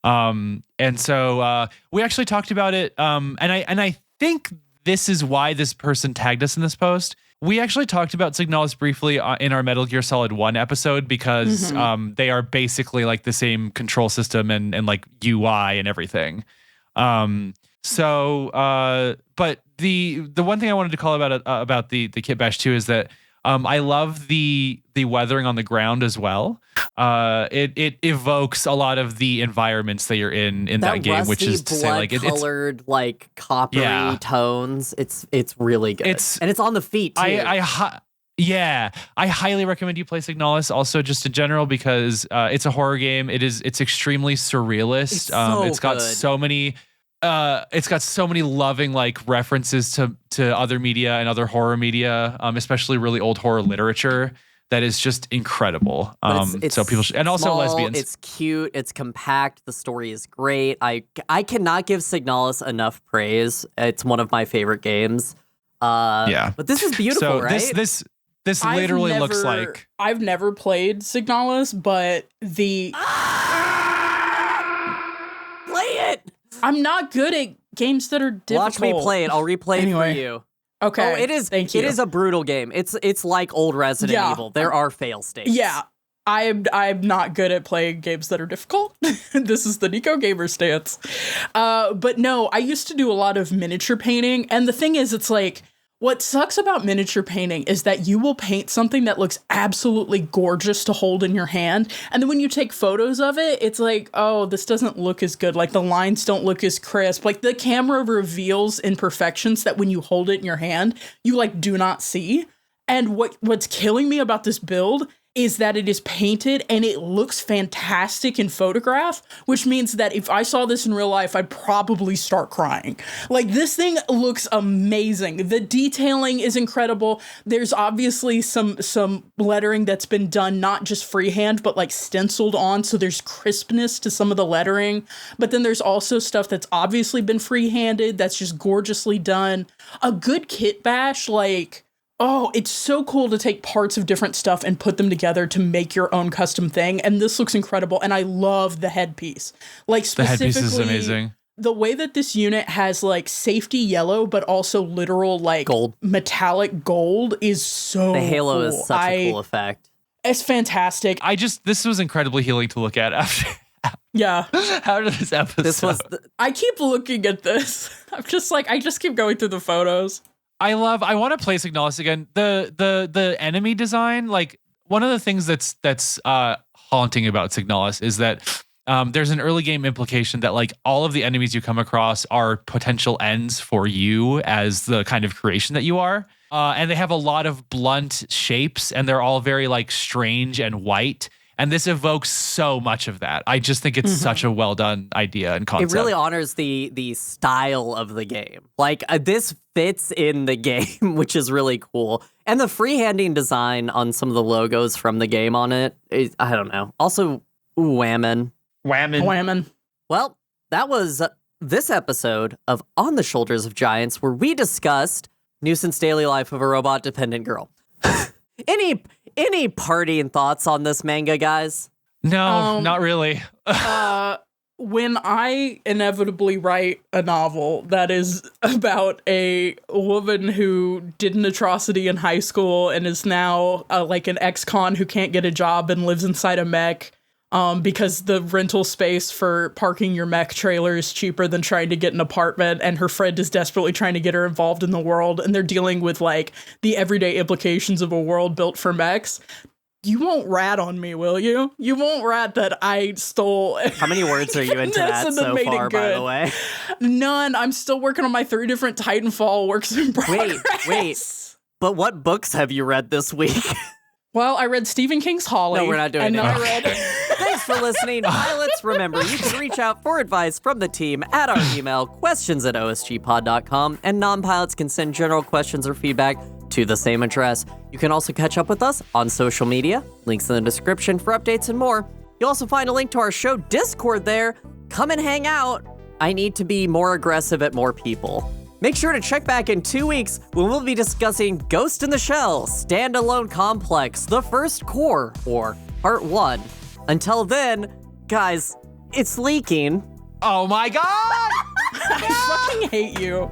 And so we actually talked about it. And I think this is why this person tagged us in this post. We actually talked about Signalis briefly in our Metal Gear Solid 1 episode because they are basically like the same control system and like UI and everything. But the one thing I wanted to call about the Kit Bash 2 is that I love the weathering on the ground as well. It evokes a lot of the environments that you're in that game, which is to say like colored like coppery tones. It's really good. And it's on the feet too. I highly recommend you play Signalis also just in general because it's a horror game. It's extremely surrealist. It's got so many loving like references to other media and other horror media, especially really old horror literature that is just incredible. It's so people should, and also small, lesbians. It's cute, it's compact, the story is great. I cannot give Signalis enough praise. It's one of my favorite games. But this is beautiful, so right? This literally looks like I've never played Signalis, but play it. I'm not good at games that are difficult. Watch me play it. I'll replay it for you. Okay. Oh, it is. Thank you. It is a brutal game. It's like old Resident Evil. There are fail states. Yeah. I'm not good at playing games that are difficult. This is the Niko gamer stance. But no, I used to do a lot of miniature painting, and the thing is, it's like, what sucks about miniature painting is that you will paint something that looks absolutely gorgeous to hold in your hand, and then when you take photos of it, it's like, oh, this doesn't look as good. Like, the lines don't look as crisp. Like, the camera reveals imperfections that when you hold it in your hand, you, like, do not see. And what's killing me about this build is that it is painted and it looks fantastic in photograph, which means that if I saw this in real life, I'd probably start crying. Like, this thing looks amazing. The detailing is incredible. There's obviously some lettering that's been done, not just freehand, but like stenciled on. So there's crispness to some of the lettering, but then there's also stuff that's obviously been freehanded. That's just gorgeously done. A good kit bash, like, oh, it's so cool to take parts of different stuff and put them together to make your own custom thing. And this looks incredible. And I love the headpiece. Like, specifically, the headpiece is amazing. The way that this unit has like safety yellow, but also literal like gold, metallic gold is so The halo cool. is such a cool effect. It's fantastic. This was incredibly healing to look at after. Yeah. After this episode. I keep looking at this. I'm just like, I just keep going through the photos. I want to play Signalis again. The enemy design, like, one of the things that's haunting about Signalis is that there's an early game implication that like all of the enemies you come across are potential ends for you as the kind of creation that you are. And they have a lot of blunt shapes and they're all very like strange and white. And this evokes so much of that. I just think it's such a well done idea and concept. It really honors the style of the game. Like, this fits in the game, which is really cool. And the freehanding design on some of the logos from the game on it, I don't know. Also, whammon. Well, that was this episode of On the Shoulders of Giants, where we discussed Nuisance Daily Life of a Robot Dependent Girl. Any parting thoughts on this manga, guys? No, not really. When I inevitably write a novel that is about a woman who did an atrocity in high school and is now like an ex-con who can't get a job and lives inside a mech because the rental space for parking your mech trailer is cheaper than trying to get an apartment, and her friend is desperately trying to get her involved in the world, and they're dealing with like the everyday implications of a world built for mechs. You won't rat on me, will you? You won't rat that I stole. How many words are you into that and so made it far, by good. the way? None. I'm still working on my 3 different Titanfall works in progress. Wait. But what books have you read this week? Well, I read Stephen King's Holly. No, we're not doing and it. then I read. Thanks for listening, pilots. Remember, you can reach out for advice from the team at our email, questions@osgpod.com, and non-pilots can send general questions or feedback to the same address. You can also catch up with us on social media, links in the description for updates and more. You'll also find a link to our show Discord there. Come and hang out. I need to be more aggressive at more people. Make sure to check back in 2 weeks when we'll be discussing Ghost in the Shell, Standalone Complex, The First Core, or Part 1. Until then, guys, it's leaking. Oh my god! I fucking hate you.